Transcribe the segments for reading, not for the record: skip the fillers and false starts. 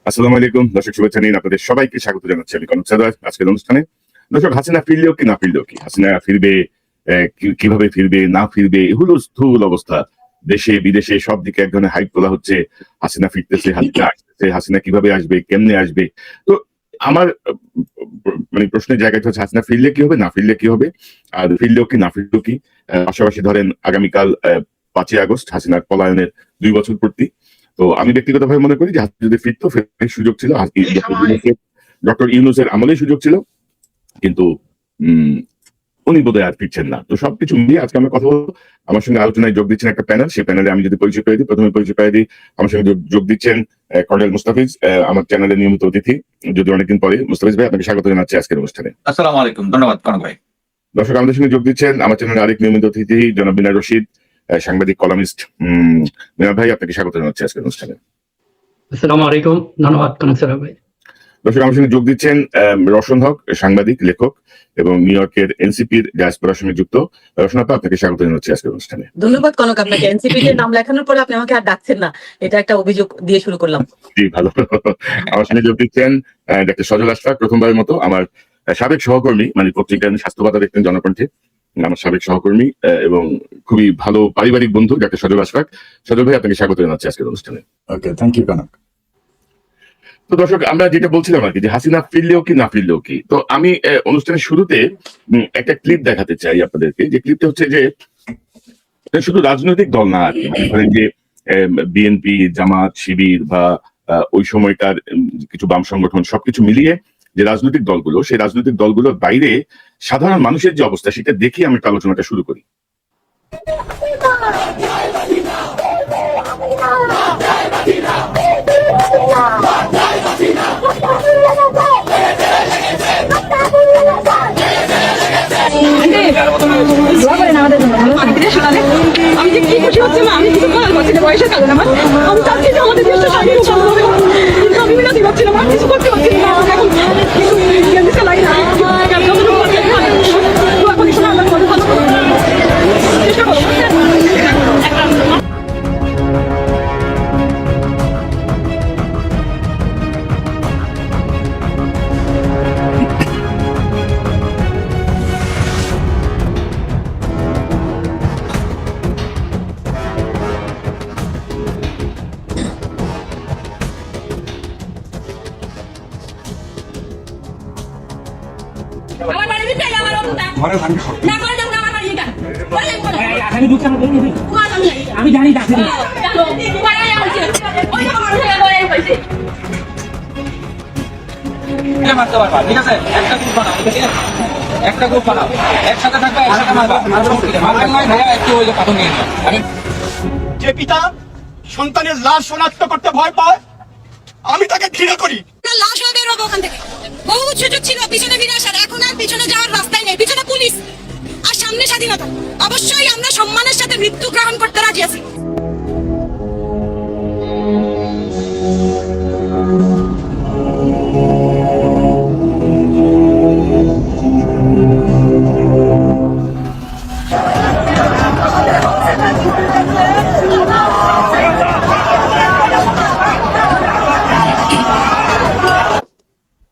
আসসালামু আলাইকুম দর্শক, শুভেচ্ছা নিন। আপনাদের সবাইকে স্বাগত জানাচ্ছি আমি কনক সাদাত আজকের অনুষ্ঠানে। দর্শক, হাসিনা ফিরলেও কি না ফিরলেও কি, হাসিনা ফিরবে, কিভাবে ফিরবে না ফিরবে, হুলস্থুল অবস্থা। দেশে বিদেশে সব দিকে এক ধরনের হাইপ তোলা হচ্ছে। হাসিনা ফিরতেছে, হাসিনা আসতেছে, হাসিনা কিভাবে আসবে, কেমনে আসবে। তো আমার মানে প্রশ্নের জায়গাটা হচ্ছে, হাসিনা ফিরলে কি হবে, না ফিরলে কি হবে, আর ফিরলেও কি না ফিরলেও কি। পাশাপাশি ধরেন আগামীকাল 5ই আগস্ট হাসিনার পলায়নের 2 বছর পূর্তি। তো আমি ব্যক্তিগতভাবে মনে করি যে হাসিনা যদি ফিরতো, ফেরার সুযোগ ছিল। ডক্টর ইউনূসের আমলেই সুযোগ ছিল, কিন্তু উনি বোধহয় আর ফিরছেন না। তো সবকিছু মিলিয়ে আজকে আমরা কথা বলবো। আমার সঙ্গে আলোচনায় যোগ দিচ্ছেন একটা প্যানেল। সেই প্যানেলে আমি যদি পরিচয় পেয়ে দিই, প্রথমে পরিচয় পেয়ে দিই। আমার সঙ্গে যোগ দিচ্ছেন কর্নেল মুস্তাফিজ, আমার চ্যানেলের নিয়মিত অতিথি, যদি অনেকদিন পরে। মুস্তাফিজ ভাই, আপনাকে স্বাগত জানাচ্ছি আজকের অনুষ্ঠানে। আসসালামু আলাইকুম, ধন্যবাদ কনক ভাই। দর্শক, আমাদের সঙ্গে যোগ দিচ্ছেন আমার চ্যানেলের আরেক নিয়মিত অতিথি জনাব মিনার রশিদ, সাংবাদিক, কলামিস্ট। মিনার ভাই, আপনাকে স্বাগত জানাচ্ছি আজকের অনুষ্ঠানে। আসসালামু আলাইকুম, ধন্যবাদ কনক ভাই। দর্শক, আমার সঙ্গে যোগ দিচ্ছেন রওশন হক, সাংবাদিক, লেখক এবং নিউ ইয়র্কের এনসিপির ডায়াসপোরার সঙ্গে যুক্ত। রওশন আপা, আপনাকে স্বাগত জানাচ্ছি আজকের অনুষ্ঠানে। ধন্যবাদ কনক আপনাকে। এনসিপি এর নাম লেখানোর পরে আপনি আমাকে আর ডাকছেন না, এটা একটা অভিযোগ দিয়ে শুরু করলাম। জি, ভালো। আমার সঙ্গে যোগ দিচ্ছেন ডাক্তার সজল আশফাক, প্রথমবারের মতো আমার সাবেক সহকর্মী, মানে পত্রিকার স্বাস্থ্য বার্তা দেখতেন জনকণ্ঠে, আমার সাবেক সহকর্মী এবং খুবই ভালো পারিবারিক বন্ধু ডাক্তার সজল আশফাক। সজল ভাই, আপনাকে স্বাগত জানাচ্ছি আজকের অনুষ্ঠানে। ওকে, থ্যাংক ইউ কনক। তো দর্শক, আমরা যেটা বলছিলাম আর কি, যে হাসিনা ফিরলেও কি না ফিরলেও কি। তো আমি অনুষ্ঠানের শুরুতে একটা ক্লিপ দেখাতে চাই আপনাদেরকে। যে ক্লিপটা হচ্ছে যে শুধু রাজনৈতিক দল না আর কি, ধরেন যে বিএনপি, জামাত, শিবির বা ওই সময়কার কিছু বাম সংগঠন, সবকিছু মিলিয়ে যে রাজনৈতিক দলগুলো, সেই রাজনৈতিক দলগুলোর বাইরে সাধারণ মানুষের যে অবস্থা, সেটা দেখে আমি একটা আলোচনাটা শুরু করি। আমি যে কি খুশি হচ্ছে, আমি কিছু করার পাচ্ছি না, বয়সের কারণে আমি চাচ্ছি যে আমাদের দেশটা স্বাধীন হোক। আমি মিলাতে পারছি না, আমি কিছু করতে পারছি না। এখন কিছু লাগে না, চেষ্টা করো। আমার বাড়ি দিতে আমার অনুদান ঘরে ভাঙি না করে দেব না, আমার বাড়ি এটা বলেন করে আমি দুঃখ না বলি আমি জানি না পড়াই আছে ওই আমার ছেলে বলে কইছে মারতে পারবা, ঠিক আছে? একটা গ্রুপ বানাও, ঠিক আছে? একটা গ্রুপ বানাও, একসাথে থাকবে, একসাথে মারবা। মারবেন নয় ভাইয়া, একটু ওই যে পাথর নিয়ে নিও। যে পিতা সন্তানের লাশ শনাক্ত করতে ভয় পায়, আমি তাকে ঘৃণা করি। লাশ হয়ে বের হবো ওখান থেকে। বহু সুযোগ ছিল পিছনে ফিরে আসার, এখন আর পিছনে যাওয়ার রাস্তায় নেই। পিছনে পুলিশ আর সামনে স্বাধীনতা। অবশ্যই আমরা সম্মানের সাথে মৃত্যু গ্রহণ করতে রাজি আছি।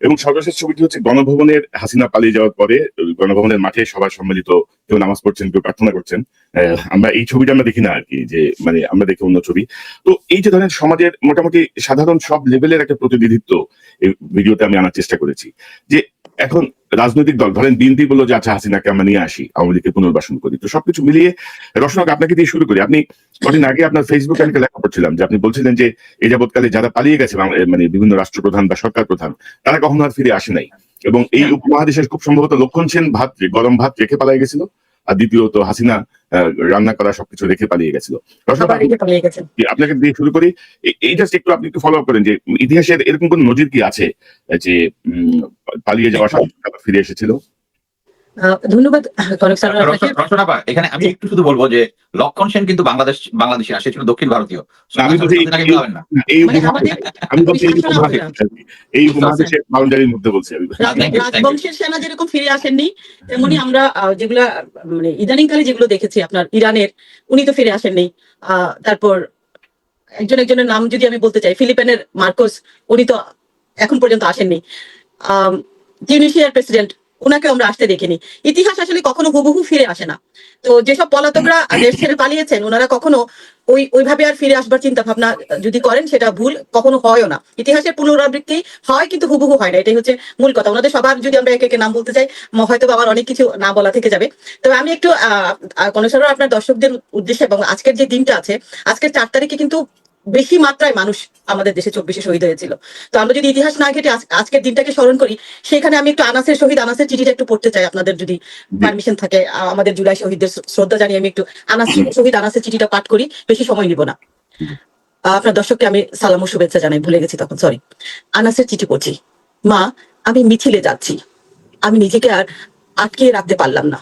এবং সর্বশেষ ছবিটি হচ্ছে গণভবনের, হাসিনা পালিয়ে যাওয়ার পরে গণভবনের মাঠে সবাই সম্মিলিত, কেউ নামাজ পড়ছেন, কেউ প্রার্থনা করছেন। আমরা এই ছবিটা আমরা দেখি না আর কি, যে মানে আমরা দেখি অন্য ছবি। তো এই যে ধরেন সমাজের মোটামুটি সাধারণ সব লেভেলের একটা প্রতিনিধিত্ব এই ভিডিওতে আমি আনার চেষ্টা করেছি। যে এখন রাজনৈতিক দল, ধরেন বিএনপি বললো যে আচ্ছা, হাসিনাকে আমরা নিয়ে আসি, আওয়ামী লীগকে পুনর্বাসন করি। তো সবকিছু মিলিয়ে রওশন, আপনাকে দিয়ে শুরু করি। আপনি কদিন আগে আপনার ফেসবুকে আমি লেখা পড়ছিলাম যে আপনি বলছিলেন যে এই যাবৎকালে যারা পালিয়ে গেছে, মানে বিভিন্ন রাষ্ট্রপ্রধান বা সরকার প্রধান, তারা কখনো আর ফিরে আসে নাই। এবং এই উপমহাদেশের খুব সম্ভবত লক্ষণ সেন গরম ভাত রেখে পালিয়ে গেছিল, আর দ্বিতীয়ত হাসিনা রান্না করা সবকিছু রেখে পালিয়ে গেছিল। আপনাকে দিয়ে শুরু করি। এই জাস্ট একটু আপনি একটু ফলো আপ করেন যে ইতিহাসের এরকম কোন নজির কি আছে যে পালিয়ে যাওয়া ফিরে এসেছিল? ধন্যবাদ কনক স্যার। রচনাপা, এখানে আমি একটু শুধু বলবো যে লক্ষণ সেন কিন্তু বাংলাদেশি আসে, ছিল দক্ষিণ ভারতীয়। আমি বলছি এই উপমহাদেশের বাউন্ডারির মধ্যে বলছি আমি। রাজবংশের সেনা যেরকম ফিরে আসেননি, তেমনি আমরা যেগুলা মানে ইদানিং কালে যেগুলো দেখেছি, আপনার ইরানের, উনি তো ফিরে আসেননি। তারপর একজনের নাম যদি আমি বলতে চাই, ফিলিপাইনের মার্কোস, উনি তো এখন পর্যন্ত আসেননি। টিউনিশিয়ার প্রেসিডেন্ট, ওনাকে আমরা আসতে দেখিনি। ইতিহাস আসলে কখনো হুবহু ফিরে আসে না। তো যেসব পলাতকরা দেশ ছেড়ে পালিয়েছেন, ওনারা কখনো ওইভাবে আর ফিরে আসবার চিন্তা ভাবনা যদি করেন, সেটা ভুল কখনো হয়ও না। ইতিহাসের পুনরাবৃত্তি হয়, কিন্তু হুবহু হয় না, এটাই হচ্ছে মূল কথা। ওনাদের সবার যদি আমরা একে একে নাম বলতে চাই, হয়তো আবার অনেক কিছু না বলা থেকে যাবে। তবে আমি একটু কনসার্ন আপনার দর্শকদের উদ্দেশ্যে, এবং আজকের যে দিনটা আছে, আজকের 4 তারিখে কিন্তু বেশি মাত্রায় মানুষ আমাদের দেশে 24-এ শহীদ হয়েছিল। তো আমরা যদি ইতিহাস না ঘেটে আজকের দিনটাকে স্মরণ করি, সেখানে আমি একটু শহীদ আনাসের চিঠিটা একটু পড়তে চাই, আপনাদের যদি পারমিশন থাকে। আমাদের জুলাই শহীদদের শ্রদ্ধা জানিয়ে আমি একটু শহীদ আনাসের চিঠিটা পাঠ করি, বেশি সময় নিব না। আপনার দর্শককে আমি সালাম ও শুভেচ্ছা জানাই, ভুলে গেছি তখন, সরি। আনাসের চিঠি পড়ছি। মা, আমি মিছিলে যাচ্ছি, আমি নিজেকে আর আটকে রাখতে পারলাম না।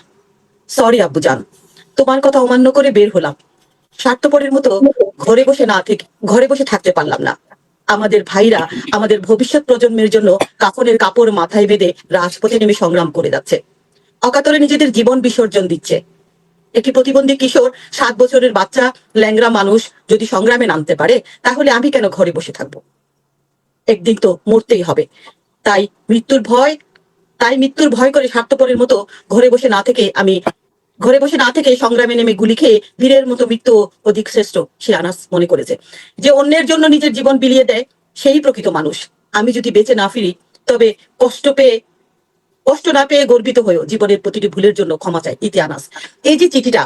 সরি আব্বু জান, তোমার কথা অমান্য করে বের হলাম। স্বার্থপরের মতো ঘরে বসে থাকতে পারলাম না। আমাদের ভাইরা আমাদের ভবিষ্যৎ প্রজন্মের জন্য কাফনের কাপড় মাথায় বেঁধে রাজপথে নেমে সংগ্রাম করে যাচ্ছে, অকাতরে নিজেদের জীবন বিসর্জন দিচ্ছে। একটি প্রতিবন্ধী কিশোর, 7 বছরের বাচ্চা, ল্যাংড়া মানুষ যদি সংগ্রামে নামতে পারে, তাহলে আমি কেন ঘরে বসে থাকবো? একদিন তো মরতেই হবে। তাই মৃত্যুর ভয় করে স্বার্থপরের মতো ঘরে বসে না থেকে সংগ্রামে নেমে গুলি খেয়ে বীরের মতো মৃত্যু অধিক শ্রেষ্ঠ, সে আনাস মনে করেছে। যে অন্যের জন্য নিজের জীবন বিলিয়ে দেয়, সেই প্রকৃত মানুষ। আমি যদি বেঁচে না ফিরি, তবে কষ্ট না পেয়ে গর্বিত হয়েও জীবনের প্রতিটি ভুলের জন্য ক্ষমা চাই। ইতি আনাস। এই যে চিঠিটা,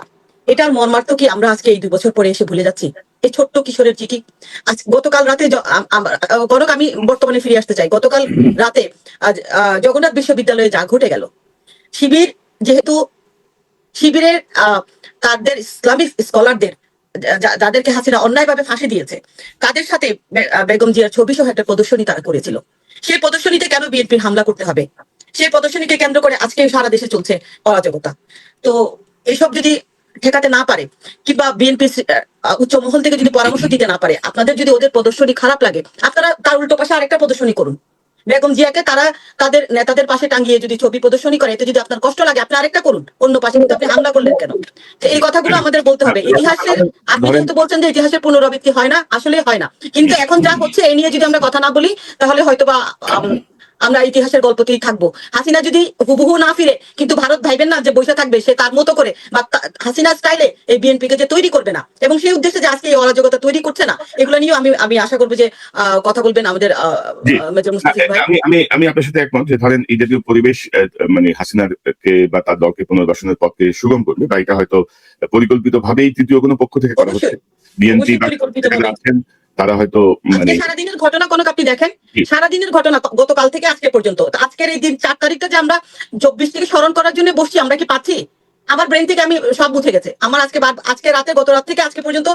এটার মর্মার্থ কি আমরা আজকে এই 2 বছর পরে এসে ভুলে যাচ্ছি? এই ছোট্ট কিশোরের চিঠি। গতকাল রাতে আমি বর্তমানে ফিরে আসতে চাই। গতকাল রাতে জগন্নাথ বিশ্ববিদ্যালয়ে যা ঘটে গেল, শিবিরের তাদের ইসলামিক স্কলারদের, যাদেরকে হাসিনা অন্যায়ভাবে ফাঁসি দিয়েছে, তাদের সাথে বেগম জিয়ার ছবি সহ একটা প্রদর্শনী তারা করেছিল। সেই প্রদর্শনীতে কেন বিএনপির হামলা করতে হবে? সেই প্রদর্শনীকে কেন্দ্র করে আজকে সারা দেশে চলছে অরাজকতা। তো এইসব যদি ঠেকাতে না পারে, কিংবা বিএনপি উচ্চ মহল থেকে যদি পরামর্শ দিতে না পারে, আপনাদের যদি ওদের প্রদর্শনী খারাপ লাগে, আপনারা তার উল্টো পাশে আরেকটা প্রদর্শনী করুন। বেগম জিয়াকে তারা তাদের নেতাদের পাশে টাঙ্গিয়ে যদি ছবি প্রদর্শনী করে, এতে যদি আপনার কষ্ট লাগে, আপনি আরেকটা করুন অন্য পাশে, কিন্তু আপনি হামলা করলেন কেন? এই কথাগুলো আমাদের বলতে হবে। ইতিহাসের, আপনি যেহেতু বলছেন যে ইতিহাসের পুনরাবৃত্তি হয় না, আসলে হয় না, কিন্তু এখন যা হচ্ছে এই নিয়ে যদি আমরা কথা না বলি, তাহলে হয়তোবা আমরা ইতিহাসের গল্পতেই থাকবো। হাসিনা যদি হুবহু না ফিরে, কিন্তু ভারত ভাইবেন না যে বসে থাকবে সে তার মতো করে, বা হাসিনা স্টাইলে এই বিএনপি কে যে তৈরি করবে না, এবং সেই উদ্দেশ্যে যে আজকে এই অরাজকতা তৈরি করছে না, এগুলো নিয়েও আমি আশা করবো যে কথা বলবেন আমাদের মেজর মুস্তাফিজ ভাই। আমি আপনার সাথে একমত যে ধরেন এই জাতীয় পরিবেশ মানে হাসিনার কে বা তার দলকে পুনর্বাসনের পথকে সুগম করবে, বা এটা হয়তো পরিকল্পিত ভাবেই তৃতীয় কোনো পক্ষ থেকে করা হচ্ছে। বিএনপি আছেন, তারা হয়তো মানে সারাদিনের ঘটনা কোনো আপনি দেখেন, সারাদিনের ঘটনা গতকাল থেকে আজকে পর্যন্ত, আজকের এই দিন 4 তারিখটা যে আমরা 24 থেকে স্মরণ করার জন্য বসছি, আমরা কি পাচ্ছি? আমার ব্রেন থেকে আমি সব বুঝে গেছে। আমার আজকে রাতে, গত রাত থেকে আজকে পর্যন্ত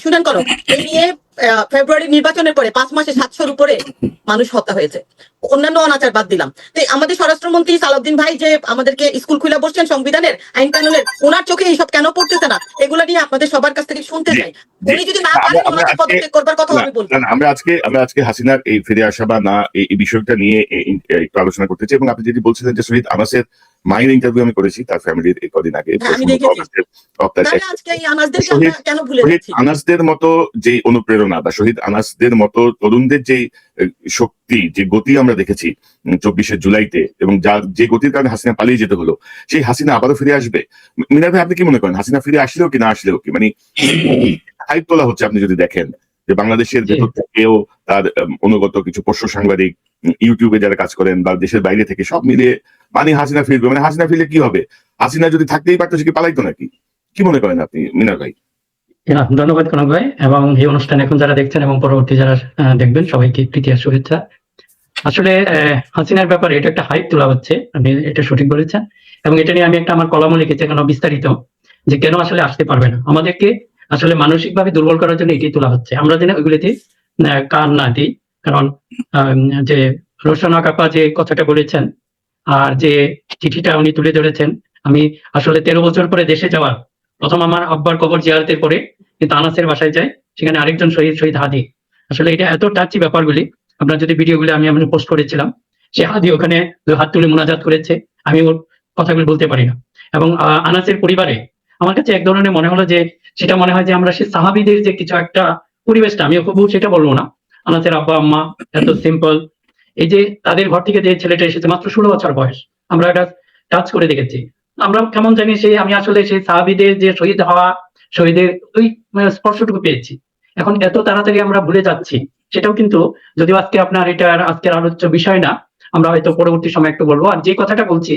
শুনেন করো, এই নিয়ে ফেব্রুয়ারি নির্বাচনের পরে 5 মাসে 700-র উপরে মানুষ হত্যা হয়েছে, অন্যান্য অনাচার বাদ দিলাম। তো আমাদের স্বরাষ্ট্রমন্ত্রী সালাউদ্দিন ভাই যে আমাদেরকে স্কুল খুলে বসছেন সংবিধানের, আইন কানুনের, ওনার চোখে এইসব কেন পড়তেছে না? এগুলো নিয়ে আপনাদের সবার কাছ থেকে শুনতে চাই। উনি যদি না পারেন, ওনাকে পদত্যাগ করবার কথা আমি বলবো। আমরা আজকে হাসিনার এই ফিরে আসা বা না, এই বিষয়টা নিয়ে একটু আলোচনা করতে চাই। এবং আপনি যেটি বলছিলেন যে শহীদ আনাসের মায়ের ইন্টারভিউ আমি করেছি, তার ফ্যামিলির এই কদিন আগে। আনাসদের মতো যে অনুপ্রেরণা, বা শহীদ আনাসদের মতো তরুণদের যে শক্তি, যে গতি আমরা দেখেছি 24শে জুলাইতে, এবং যে গতির কারণে হাসিনা পালিয়ে যেতে হলো, সেই হাসিনা আবারও ফিরে আসবে। মিনার ভাই, আপনি কি মনে করেন হাসিনা ফিরে আসলেও কি না আসলেও কি, মানে হাইপ তোলা হচ্ছে? আপনি যদি দেখেন যে বাংলাদেশের ভেতর থেকেও তার অনুগত কিছু পোষ্য সাংবাদিক, ইউটিউবে যারা কাজ করেন, বা দেশের বাইরে থেকে, সব মিলিয়ে মানে হাসিনা ফিরবে, মানে হাসিনা ফিরলে কি হবে? হাসিনা যদি থাকতেই পারতো, সে কি পালাইতো নাকি? কি মনে করেন আপনি মিনার ভাই? ধন্যবাদ কনক ভাই, এবং এই অনুষ্ঠান এখন যারা দেখছেন এবং পরবর্তী যারা দেখবেন, সবাইকে প্রীতি আর শুভেচ্ছা। আসলে হাসিনার ব্যাপারে এটা একটা হাইপ তোলা হচ্ছে, আপনি এটা সঠিক বলেছেন, এবং এটা নিয়ে আমি একটা আমার কলমও লিখেছি কেন বিস্তারিত, যে কেন আসলে আসতে পারবে না। আমাদেরকে আসলে মানসিকভাবে দুর্বল করার জন্য এটি তোলা হচ্ছে। আমরা যেন ওইগুলিতে কান না দিই, কারণ যে রোশনা কাপা যে কথাটা বলেছেন, আর যে চিঠিটা উনি তুলে ধরেছেন, আমি আসলে 13 বছর পরে দেশে যাওয়ার প্রথম আমার আব্বার কবর জিয়ারতের পরে কিন্তু আনাসের বাসায় যাই, সেখানে আরেকজন শহীদ হাদি। আসলে এটা এত টাচি ব্যাপারগুলি, আপনার যদি ভিডিওগুলি আমি পোস্ট করেছিলাম, সে হাদি ওখানে হাত তুলে মোনাজাত করেছে, আমি ওর কথাগুলি বলতে পারি না। এবং আনাসের পরিবারে আমার কাছে এক ধরনের মনে হলো যে, সেটা মনে হয় যে আমরা সে সাহাবীদের যে কিছু একটা পরিবেশটা, আমি খুব সেটা বলবো না, আনাসের আব্বা আম্মা এত সিম্পল, এই যে তাদের ঘর থেকে যে ছেলেটা এসেছে মাত্র 16 বছর বয়স, আমরা এটা টাচ করে দেখেছি। আমরা কেমন জানি আমি আসলে সেই সাহাবীদের যে শহীদ হওয়া, শহীদের ওই স্পর্শটুকু পেয়েছি। এখন এত তাড়াতাড়ি আমরা ভুলে যাচ্ছি, সেটাও কিন্তু যদিও আজকে আপনার এটা আজকের আলোচ্য বিষয় না, আমরা হয়তো পরবর্তী সময় একটু বলবো। আর যে কথাটা বলছি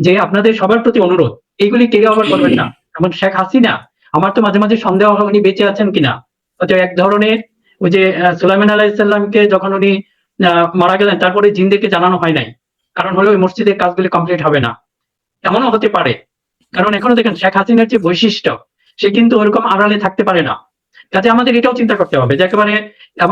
যে আপনাদের সবার প্রতি অনুরোধ, এইগুলি কেউ আবার করবেন না। যেমন শেখ হাসিনা, আমার তো মাঝে মাঝে সন্দেহ হয় উনি বেঁচে আছেন কিনা। হয়তো এক ধরনের ওই যে সুলাইমান আলাইহিসসালামকে যখন উনি মারা গেলেন, তারপরে জিনদেরকে জানানো হয় নাই, কারণ হলো ওই মসজিদের কাজগুলি কমপ্লিট হবে না, এমনও হতে পারে। কারণ এখনো দেখেন শেখ হাসিনার যে বৈশিষ্ট্য, সে কিন্তু ওরকম আড়ালে থাকতে পারে না। কাজে আমাদের এটাও চিন্তা করতে হবে যে একেবারে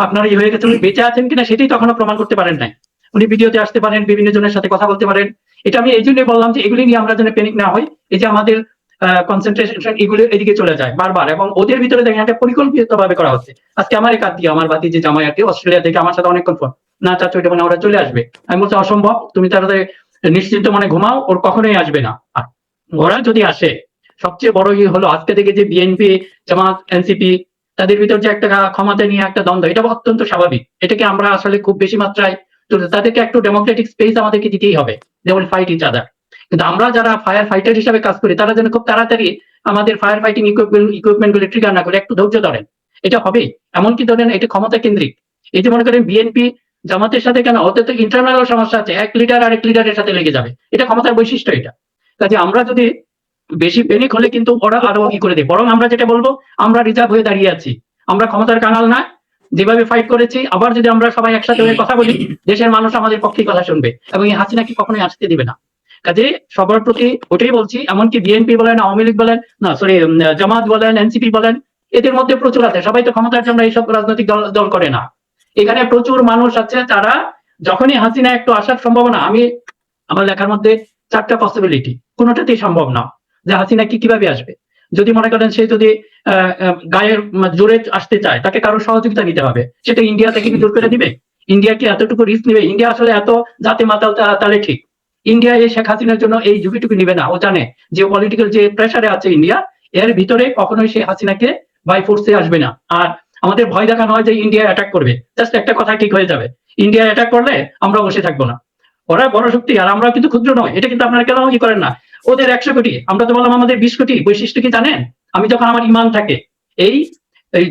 আপনারা হয়ে গেছে, উনি বেঁচে আছেন কিনা সেটাই তখনও প্রমাণ করতে পারেন নাই। উনি ভিডিওতে আসতে পারেন, বিভিন্ন জনের সাথে কথা বলতে পারেন। এটা আমি এই জন্যই বললাম যে এগুলি নিয়ে আমরা যেন প্যানিক না হই, এই যে আমাদের কনসেন্ট্রেশন এগুলো এদিকে চলে যায় বারবার, এবং ওদের ভিতরে দেখেন একটা পরিকল্পিত ভাবে করা হচ্ছে। আজকে আমার এক আত্মীয়, আমার ভাতি যে জামাই আত্মীয়, অস্ট্রেলিয়া থেকে আমার সাথে অনেকক্ষণ ফোন, না চাচ্ছ এটা মানে ওরা চলে আসবে। আমি বলছি অসম্ভব, তুমি তাড়াতাড়ি নিশ্চিন্ত মনে ঘুমাও, ওর কখনোই আসবে না। আর ওরা যদি আসে, সবচেয়ে বড় হলো আজকে থেকে যে বিএনপি, জামাত, এনসিপি, তাদের ভিতর যে একটা ক্ষমতা নিয়ে একটা দ্বন্দ্ব, এটা অত্যন্ত স্বাভাবিক। এটাকে আমরা আসলে খুব বেশি মাত্রায় তাদেরকে একটু ডেমোক্রেটিক স্পেস আমাদেরকে দিতেই হবে, they will fight each other. কিন্তু আমরা যারা ফায়ার ফাইটার হিসাবে কাজ করি, তারা যেন খুব তাড়াতাড়ি আমাদের ফায়ার ফাইটিং ইকুইপমেন্ট গুলো ট্রিগার না করে, একটু ধৈর্য ধরেন। এটা হবেই, এমনকি ধরেন এটা ক্ষমতা কেন্দ্রিক। এই যে মনে করেন বিএনপি জামাতের সাথে কেন, ওদের তো ইন্টারনাল সমস্যা আছে, এক লিডার আরেক লিডারের সাথে লেগে যাবে, এটা ক্ষমতার বৈশিষ্ট্য। এটা কাজে আমরা যদি বেশি প্যানিক হলে কিন্তু ওরা আরো করে দেয়। বরং আমরা যেটা বলবো, আমরা রিজার্ভ হয়ে দাঁড়িয়ে আছি, আমরা ক্ষমতার কাঙাল না, যেভাবে ফাইট করেছি আবার যদি আমরা সবাই একসাথে হয়ে কথা বলি, দেশের মানুষ আমাদের পক্ষে কথা শুনবে, এবং এই হাসিনাকে কখনোই আসতে দিবে না। কাজে সবার প্রতি ওটাই বলছি, এমনকি বিএনপি বলেন, আওয়ামী লীগ বলেন, না সরি জামাত বলেন, এনসিপি বলেন, এদের মধ্যে প্রচুর আছে, সবাই তো ক্ষমতার জন্য এইসব রাজনৈতিক দল করে না। এখানে প্রচুর মানুষ আছে যারা যখনই হাসিনা একটু আসার সম্ভাবনা, আমি আমার লেখার মধ্যে 4টা পসিবিলিটি, কোনোটাতেই সম্ভব না যে হাসিনা কিভাবে আসবে। যদি মনে করেন সে যদি গায়ের জোরে আসতে চায়, তাকে কারো সহযোগিতা নিতে হবে, সেটা ইন্ডিয়া থেকে জোর করে দিবে? ইন্ডিয়া কি এতটুকু রিস্ক নিবে? ইন্ডিয়া আসলে এত জাতি মাতাল তাহলে ঠিক, ইন্ডিয়া এই শেখ হাসিনার জন্য এই ঝুঁকিটুকু নিবে না। ও জানে যে পলিটিক্যাল যে প্রেসারে আছে ইন্ডিয়া, এর ভিতরে কখনোই সেই হাসিনাকে বাই ফোর্সে আসবে না। আর আমাদের ভয় দেখানো হয় যে ইন্ডিয়া অ্যাটাক করবে, জাস্ট একটা কথা ঠিক হয়ে যাবে, ইন্ডিয়া অ্যাটাক করলে আমরা বসে থাকবো না। ওরা বড় শক্তি, আর আমরা কিন্তু ক্ষুদ্র নয়, এটা কিন্তু আপনারা কেন করেন না। ওদের 100 কোটি, আমরা তো বললাম আমাদের 20 কোটি। বৈশিষ্ট্য কি জানেন? আমি যখন আমার ইমান থাকে, এই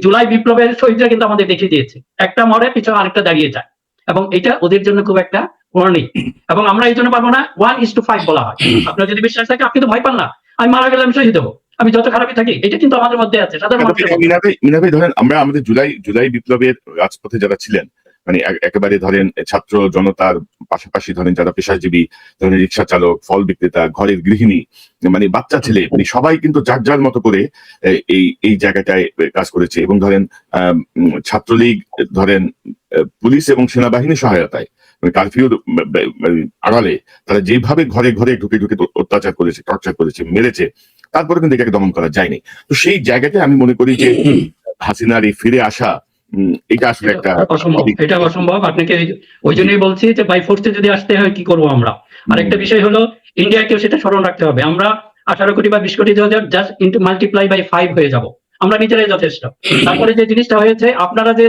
জুলাই বিপ্লবের শহীদরা কিন্তু আমাদের দেখিয়ে দিয়েছে, একটা মরে পিছনে আরেকটা দাঁড়িয়ে যায়, এবং এটা ওদের জন্য খুব একটা ওয়ার্নিং। এবং আমরা এই জন্য পারবো না 1:5 বলা হয়। আপনার যদি বিশ্বাস থাকে, আপনি তো ভয় পান না, আমি মারা গেলে আমি শহীদ হবো, আমি যত খারাপই থাকি, এটা কিন্তু আমাদের মধ্যে আছে সাধারণ মানুষের মধ্যে। মিনা ভাই ধরেন আমরা আমাদের জুলাই বিপ্লবের রাজপথে যারা ছিলেন, মানে একেবারে ধরেন ছাত্র জনতার পাশাপাশি ধরেন যারা পেশাজীবী, ধরেন রিক্সা চালক, ফল বিক্রেতা, ঘরের গৃহিণী, মানে বাচ্চা ছেলে, মানে সবাই কিন্তু যার যার মতো করে এই জায়গাটায় কাজ করেছে। এবং ধরেন ছাত্রলীগ ধরেন পুলিশ এবং সেনাবাহিনীর সহায়তায়, মানে কারফিউ আড়ালে তারা যেভাবে ঘরে ঘরে ঢুকে ঢুকে অত্যাচার করেছে, টর্চার করেছে, মেরেছে, তারপরে কিন্তু এটাকে দমন করা যায়নি। তো সেই জায়গাটায় আমি মনে করি যে হাসিনার এই ফিরে আসা, এটা আসলে একটা অসম্ভব, এটা অসম্ভব। আপনাকে ওই জন্যই বলছি যে বাই ফোর্সে যদি আসতে হয় কি করবো আমরা। আরেকটা বিষয় হলো, ইন্ডিয়াকেও সেটা স্মরণ রাখতে হবে, আমরা 18 কোটি বা 20 কোটি জাস্ট ইন্টু মাল্টিপ্লাই বাই 5 হয়ে যাব, আমরা নিজেরাই যথেষ্ট। তারপরে যে জিনিসটা হয়েছে, আপনারা যে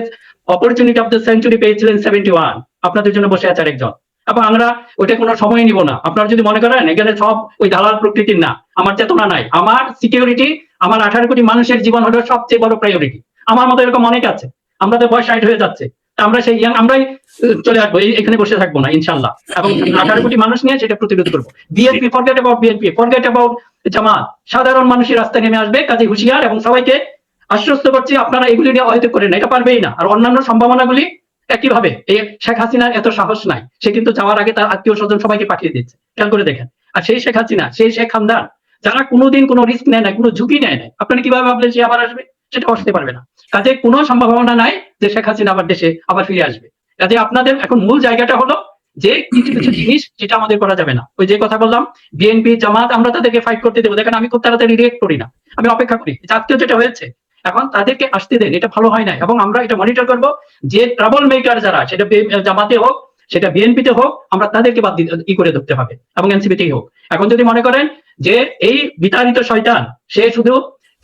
অপরচুনিটি অফ দ্য সেঞ্চুরি পেয়েছিলেন 71, আপনাদের জন্য বসে আছে আরেকজন, এবং আমরা ওইটা কোনো সময় নিব না। আপনারা যদি মনে করেন এখানে সব ওই দালাল প্রকৃতির, না, আমার চেতনা নাই, আমার সিকিউরিটি, আমার 18 কোটি মানুষের জীবন হলো সবচেয়ে বড় প্রায়োরিটি। আমার মতো এরকম অনেক আছে, আমরা তো বয়স 60 হয়ে যাচ্ছে, আমরা সেই আমরাই চলে আসবো, এখানে বসে থাকবো না ইনশাল্লাহ, এবং 18 কোটি মানুষ নিয়ে সেটা প্রতিরোধ করবো। BNP forget about BNP, forget about Jamaat, সাধারণ মানুষের রাস্তায় নেমে আসবে। কাজে হুঁশিয়ার, এবং সবাইকে আশ্বস্ত করছি আপনারা এগুলি নিয়ে অহেতুক করেন না, এটা পারবেই না। আর অন্যান্য সম্ভাবনাগুলি একইভাবে, এই শেখ হাসিনার এত সাহস নাই, সে কিন্তু যাওয়ার আগে তার আত্মীয় স্বজন সবাইকে পাঠিয়ে দিচ্ছে, খেয়াল করে দেখেন। আর সেই শেখ হাসিনা, সেই শেখ হামদান, যারা কোনোদিন কোনো রিস্ক নেয় না, কোনো ঝুঁকি নেয় না, আপনারা কিভাবে ভাবলেন সে আবার আসবে? সেটা আসতে পারবে না। কাজে কোনো সম্ভাবনা নাই যে শেখ হাসিনা আবার দেশে আবার ফিরে আসবে। কাজে আপনাদের এখন মূল জায়গাটা হলো যে কিছু কিছু জিনিস যেটা আমাদের করা যাবে না। ওই যে কথা বললাম, বিএনপি জামাত, আমরা তাদেরকে ফাইট করতে দেবো। দেখেন আমি খুব তাড়াতাড়ি রিয়েক্ট করি না, আমি অপেক্ষা করি। আজকেও যেটা হয়েছে, এখন তাদেরকে আসতে দেন, এটা ভালো হয় না। এবং আমরা এটা মনিটর করবো যে ট্রাবল মেকার যারা, সেটা জামাতে হোক, সেটা বিএনপিতে হোক, আমরা তাদেরকে বাদ করে ধরতে হবে, এবং এনসিপিতেই হোক। এখন যদি মনে করেন যে এই বিতাড়িত শয়তান সে শুধু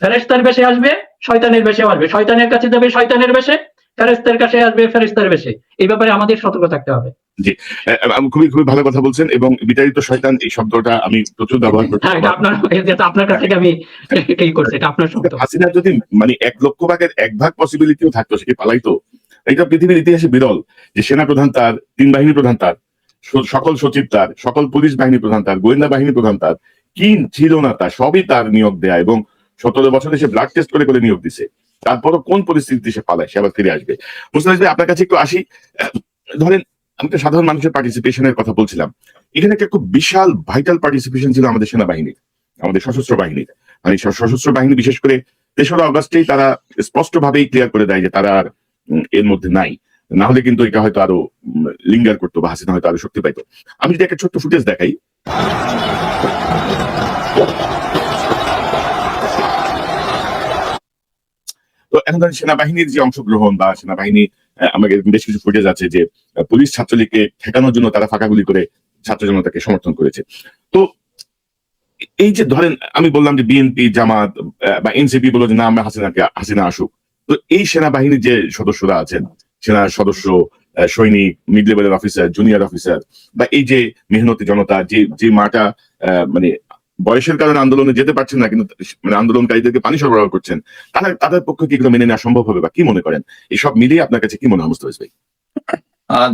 ফেরেশতার বেশে আসবে, শয়তানের বেশে আসবে, শয়তানের কাছে যাবে শয়তানের বেশে, ফেরেশতার কাছে আসবে ফেরেশতার বেশে। এই ব্যাপারে আমাদের সতর্ক থাকতে হবে। জি, আমি খুবই খুবই ভালো কথা বলছেন, এবং বিতাড়িত শয়তান এই শব্দটা আমি প্রচুর ব্যবহার করছি। হ্যাঁ, এটা আপনার কাছ থেকে আমি এটাই করছি, এটা আপনার শব্দ। হাসিনা যদি মানে 1 লক্ষ ভাগের 1 ভাগ পসিবিলিটিও থাকতো, সে কি পালাইতো? এটা পৃথিবীর ইতিহাসে বিরল যে সেনা প্রধান তার, 3 বাহিনী প্রধান তার, সকল সচিব তার, সকল পুলিশ বাহিনী প্রধান তার, গোয়েন্দা বাহিনী প্রধান তার, কি ছিল না তার সবই তার নিয়োগ দেয়া, এবং 17 বছরে সে ব্লাড টেস্ট করে করে নিয়োগ দিছে। তারপরও কোন পরিস্থিতিতে সে পালায়, সে আবার ফিরে আসবে। মুস্তাফিজ ভাই, আপনার কাছে একটু আসি। ধরেন আমি তো সাধারণ মানুষের পার্টিসিপেশনের কথা বলছিলাম। এখানে একটা খুব বিশাল ভাইটাল পার্টিসিপেশন ছিল আমাদের সেনাবাহিনীর, আমাদের সশস্ত্র বাহিনীর। মানে সশস্ত্র বাহিনী বিশেষ করে 3রা অগস্টেই তারা স্পষ্টভাবেই ক্লিয়ার করে দেয় যে তারা আর এর মধ্যে নাই। না হলে কিন্তু এটা হয়তো আরো লিঙ্গার করতো, বা হাসিনা হয়তো আরো শক্তি পাইতো। আমি যদি একটা ছোট্ট ফুটেজ দেখাই, তো এখন ধরেন সেনাবাহিনীর যে অংশগ্রহণ বা সেনাবাহিনী, আমাদের বেশ কিছু ফুটেজ আছে যে পুলিশ ছাত্রলীগকে ঠেকানোর জন্য তারা ফাঁকাগুলি করে ছাত্র জনতাকে সমর্থন করেছে। তো এই যে ধরেন আমি বললাম যে বিএনপি, জামাত বা এনসিপি বললো যে না, আমরা হাসিনা আসুক। তো এই সেনাবাহিনীর যে সদস্যরা আছেন, সেনা সদস্য, সৈনিক, মিড লেভেলের অফিসার, জুনিয়র অফিসার, বা এই যে মেহনতি জনতা, যে মাটা মানে বয়সের কারণে আন্দোলনে যেতে পারছেন না, কিন্তু মানে আন্দোলনকারীদেরকে পানি সরবরাহ করছেন, তাদের পক্ষে কি এগুলো মেনে নেওয়া সম্ভব হবে, বা কি মনে করেন? এইসব মিলিয়ে আপনার কাছে কি মনে হয় মুস্তাফিজ ভাই?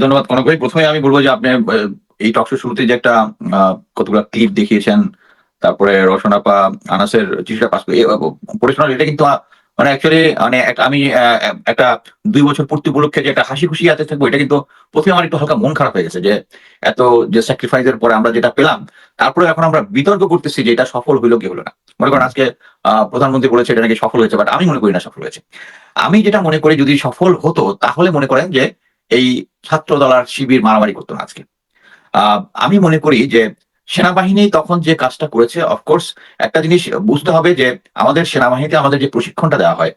ধন্যবাদ কনক ভাই। প্রথমে আমি বলবো যে আপনি এই টকশো শুরুতে যে একটা কতগুলো ক্লিপ দেখিয়েছেন, তারপরে রওশনাপা আনাসের চিঠিটা পাস পড়েছেন, এটা কিন্তু মানে অ্যাকচুয়ালি মানে আমি একটা 2 বছর পূর্তি উপলক্ষে যে একটা হাসি খুশি আছে থাকবো, এটা কিন্তু প্রথমে আমার একটু হালকা মন খারাপ হয়ে গেছে যে এত যে স্যাক্রিফাইসের পরে আমরা যেটা পেলাম, তারপরে এখন আমরা বিতর্ক করতেছি যে এটা সফল হইলো কি হলো না। মনে করেন আজকে প্রধানমন্ত্রী বলেছে এটা নাকি সফল হয়েছে, বাট আমি মনে করি না সফল হয়েছে। আমি যেটা মনে করি যদি সফল হতো তাহলে মনে করেন যে এই ছাত্র দল আর শিবির মারামারি করতো না আজকে। আমি মনে করি যে সেনাবাহিনী তখন যে কাজটা করেছে, অফকোর্স একটা জিনিস বুঝতে হবে যে আমাদের সেনাবাহিনীতে আমাদের যে প্রশিক্ষণটা দেওয়া হয়,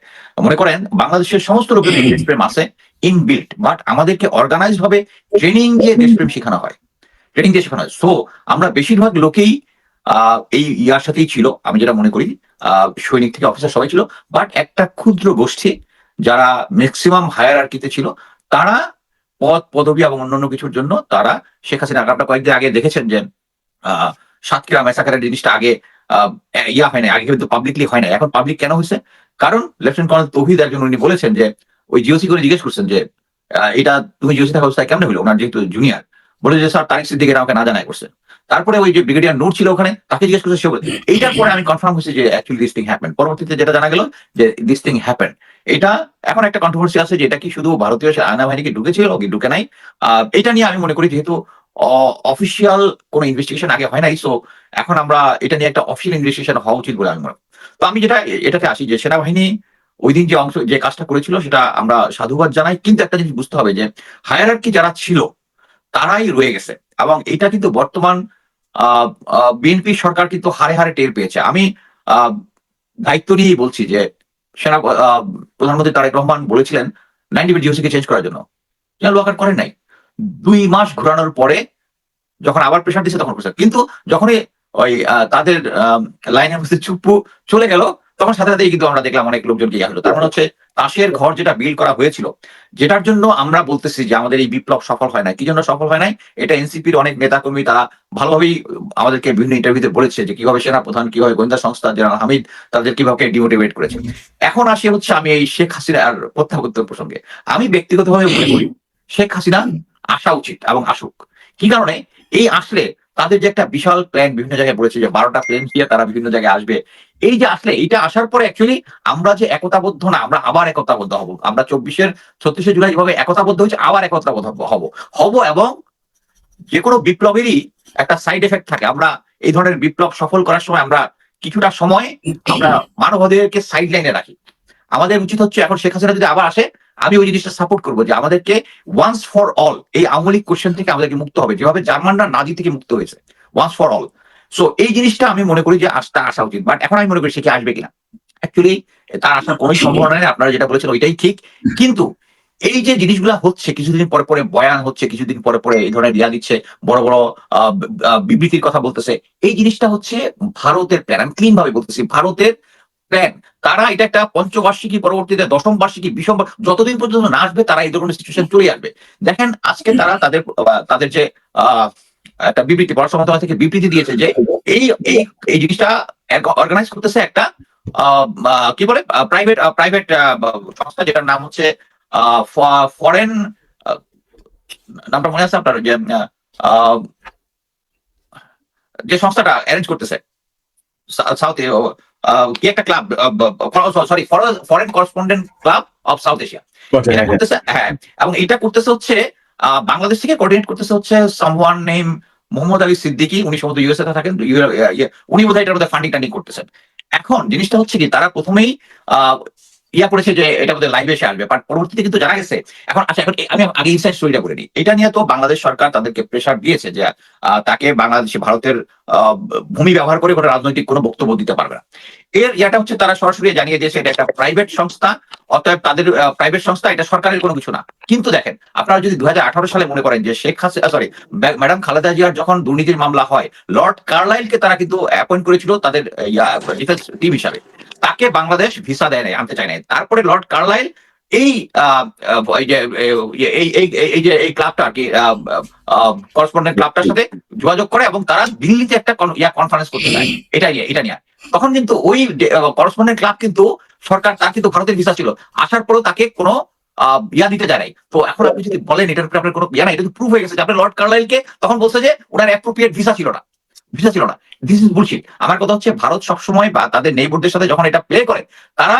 মনে করেন বাংলাদেশের সমস্ত লোকের দেশপ্রেম আছে ইনবিল্ট, বাট আমাদেরকে অর্গানাইজ ভাবে ট্রেনিং দিয়ে দেশপ্রেম শেখানো হয়, ট্রেনিং দিয়ে শেখানো হয়। সো আমরা বেশিরভাগ লোকেই এই ইয়ার সাথেই ছিল, আমি যেটা মনে করি সৈনিক থেকে অফিসার সবাই ছিল, বাট একটা ক্ষুদ্র গোষ্ঠী যারা ম্যাক্সিমাম হায়ারার্কিতে ছিল, তারা পদ পদবি এবং অন্যান্য কিছুর জন্য তারা শেখ হাসিনা, আপনারা কয়েকদিন আগে দেখেছেন যে সাতক্ষীরা ম্যাসাকারের জিনিসটা আগে ইয়া হয় না, আগে কিন্তু পাবলিকলি হয় না, এখন পাবলিক কেন হয়েছে? কারণ লেফটেন্যান্ট কর্নেল তৌহিদ একজন উনি বলেছেন যে ওই জিওসি করে জিজ্ঞেস করছেন যে এটা তুমি জিওসি থাকা অবস্থায় কেমন হলো, ওনার যেহেতু জুনিয়র, বলে যে স্যার তারিখ সিদ্দিকের আমাকে না জানাই করছে। তারপরে ওই যে ব্রিগেডিয়ার নূর ছিল ওখানে, তাকে জিজ্ঞেস করছে, সে বলে এইটার পরে আমি কনফার্ম হয়েছে যে অ্যাকচুয়ালি দিস থিং হ্যাপেন। পরবর্তীতে যেটা জানা গেল যে দিস থিং হ্যাপেন। এটা এখন একটা কন্ট্রোভার্সি আছে যে এটা কি শুধু ভারতীয় সেনাবাহিনীকে ঢুকেছিল কি ঢুকে নাই, এটা নিয়ে আমি মনে করি যেহেতু অফিসিয়াল কোন ইনভেস্টিগেশন আগে হয় নাই, সো এখন আমরা এটা নিয়ে একটা অফিসিয়াল ইনভেস্টিগেশন হওয়া উচিত বলে আমি মনে করি। তো আমি যেটা এটাতে আসি যে সেনাবাহিনী ওই দিন যে কাজটা করেছিল সেটা আমরা সাধুবাদ জানাই, কিন্তু একটা জিনিস বুঝতে হবে যে হায়ারার্কি যারা ছিল তারাই রয়ে গেছে, এবং এটা কিন্তু বর্তমান বিএনপি সরকার কিন্তু হারে হারে টের পেয়েছে। আমি দায়িত্ব নিয়েই বলছি যে সেনা প্রধানমন্ত্রী তারেক রহমান বলেছিলেন 90 জিওসিকে চেঞ্জ করার জন্য, জেনারেল ওয়াকার করেন নাই। 2 মাস ঘোরানোর পরে যখন আবার প্রেশার দিচ্ছে তখন করছে, কিন্তু যখনই ওই তাদের লাইনের মধ্যে চুপ্পু চলে গেল তখন সাথে সাথেই কিন্তু আমরা দেখলাম অনেক লোকজনকে ইয়া হলো। তার মানে হচ্ছে তাসের ঘর যেটা বিল্ড করা হয়েছিল, যেটার জন্য আমরা বলতেছি যে আমাদের এই বিপ্লব সফল হয় না। কি জন্য সফল হয় নাই? এটা এনসিপির অনেক নেতাকর্মী তারা ভালোভাবেই আমাদেরকে বিভিন্ন ইন্টারভিউতে বলেছে যে কিভাবে সেনা প্রধান, কিভাবে গোয়েন্দা সংস্থা জেনারেল হামিদ তাদের কিভাবে ডিমোটিভেট করেছে। এখন আসি হচ্ছে আমি এই শেখ হাসিনার প্রত্যাবর্তন প্রসঙ্গে। আমি ব্যক্তিগতভাবে মনে করি শেখ হাসিনা আসা উচিত এবং আসুক। কি কারণে? এই আসলে তাদের যে একটা বিশাল প্ল্যান বিভিন্ন জায়গায় বলেছে যে 12টা প্লেন দিয়ে তারা বিভিন্ন জায়গায় আসবে, এই যে আসলে এইটা আসার পরে অ্যাকচুয়ালি আমরা যে একতাবদ্ধ না, আমরা আবার একতাবদ্ধ হব। আমরা 36শে জুলাই যেভাবে একতাবদ্ধ হয়েছে আবার একতাবদ্ধ হব এবং যে কোনো বিপ্লবেরই একটা সাইড এফেক্ট থাকে। আমরা এই ধরনের বিপ্লব সফল করার সময় আমরা কিছুটা সময় আমরা মানবাধিকারকে সাইড লাইনে রাখি। আমাদের উচিত হচ্ছে এখন শেখ হাসিনা যদি আবার আসে, আমি ওই জিনিসটা সাপোর্ট করবো যে আমাদেরকে ওয়ান্স ফর অল এই আওয়ামী লীগ কোশ্চেন থেকে আমাদেরকে মুক্ত হবে, যেভাবে জার্মানরা নাজি থেকে মুক্ত হয়েছে, ওয়ান্স ফর অল। সো এই জিনিসটা আমি মনে করি যে আসা উচিত। বাট এখন আমি মনে করি সে কি আসবে কিনা, অ্যাকচুয়ালি তার আসার কোনো সম্ভাবনা নেই। আপনারা যেটা বলেছেন ওইটাই ঠিক, কিন্তু এই যে জিনিসগুলো হচ্ছে, কিছুদিন পরে পরে বয়ান হচ্ছে, কিছুদিন পরে পরে এই ধরনের রিয়া দিচ্ছে, বড় বড় বিবৃতির কথা বলতেছে, এই জিনিসটা হচ্ছে ভারতের প্ল্যান। আমি ক্লিন ভাবে বলতেছি, ভারতের প্ল্যান। তারা এটা একটা পঞ্চবার্ষিকী, পরবর্তীতে দশম বার্ষিকী, বিশম যতদিন পর্যন্ত না আসবে তারা এই ধরনের সিচুয়েশন চলে আসবে। দেখেন আজকে তারা তাদের যে একটা বিবৃতি, পররাষ্ট্র মন্ত্রণালয় থেকে বিবৃতি দিয়েছে যে এই এই এই জিনিসটা অর্গানাইজ করতেছে একটা কি বলে প্রাইভেট সংস্থা, যেটার নাম হচ্ছে ফরেন, নামটা মনে আছে আপনার, যে সংস্থাটা অ্যারেঞ্জ করতেছে সাউথ কি একটা club, sorry, foreign correspondent club of south Asia, এটা করতেছে। হ্যাঁ, এবং এটা করতেছে হচ্ছে বাংলাদেশ থেকে কোঅর্ডিনেট করতেছে হচ্ছে সামওয়ান নেম মোহাম্মদ আলী সিদ্দিকী। উনি সম্ভবত ইউএসএ তে থাকেন, উনি বোধহয় এটার মধ্যে ফান্ডিং টান্ডিং করতেছেন। এখন জিনিসটা হচ্ছে কি, তারা প্রথমেই করেছে যে এটা বোধহয় লাইভে এসে আসবে, বাট পরবর্তীতে কিন্তু জানা গেছে। এখন আচ্ছা, এখন আমি আগে ইনসাইড স্টোরিটা করে নিই। এটা নিয়ে তো বাংলাদেশ সরকার তাদেরকে প্রেসার দিয়েছে যে তাকে বাংলাদেশে ভারতের ভূমি ব্যবহার করে কোনো রাজনৈতিক কোনো বক্তব্য দিতে পারবে না। এর ইয়াটা হচ্ছে তারা সরাসরি জানিয়ে দিয়েছে এটা একটা প্রাইভেট সংস্থা, অতএব তাদের প্রাইভেট সংস্থা, এটা সরকারের কোনো কিছু না। কিন্তু দেখেন, আপনারা যদি 2018 সালে মনে করেন যে ম্যাডাম খালেদা জিয়ার যখন দুর্নীতির মামলা হয়, লর্ড কার্লাইলকে তারা কিন্তু অ্যাপয়েন্ট করেছিল তাদের ডিফেন্স টিম হিসাবে। তাকে বাংলাদেশ ভিসা দেয় নাই, আনতে চায় নাই। তারপরে লর্ড কার্লাইল এই এই ক্লাবটা আর কি, করেসপন্ডেন্ট ক্লাবটার সাথে যোগাযোগ করে এবং তারা দিল্লিতে একটা কনফারেন্স করতে চায় এটা নিয়ে। তখন কিন্তু ওই করেসপন্ডেন্ট ক্লাব কিন্তু সরকার, তার কিন্তু ভারতের ভিসা ছিল, আসার পরেও তাকে কোনো দিতে যায় নাই। তো এখন আপনি যদি বলেন এটার উপরে আপনার কোনো নাই, এটা তো প্রুফ হয়ে গেছে যে আপনার লর্ড কার্লাইলকে তখন বলছে যে ওনার অ্যাপ্রোপ্রিয়েট ভিসা ছিল না। This is bullshit. আমার কথা হচ্ছে, ভারত সবসময় বা তাদের নেইবারদের সাথে যখন এটা প্লে করে, তারা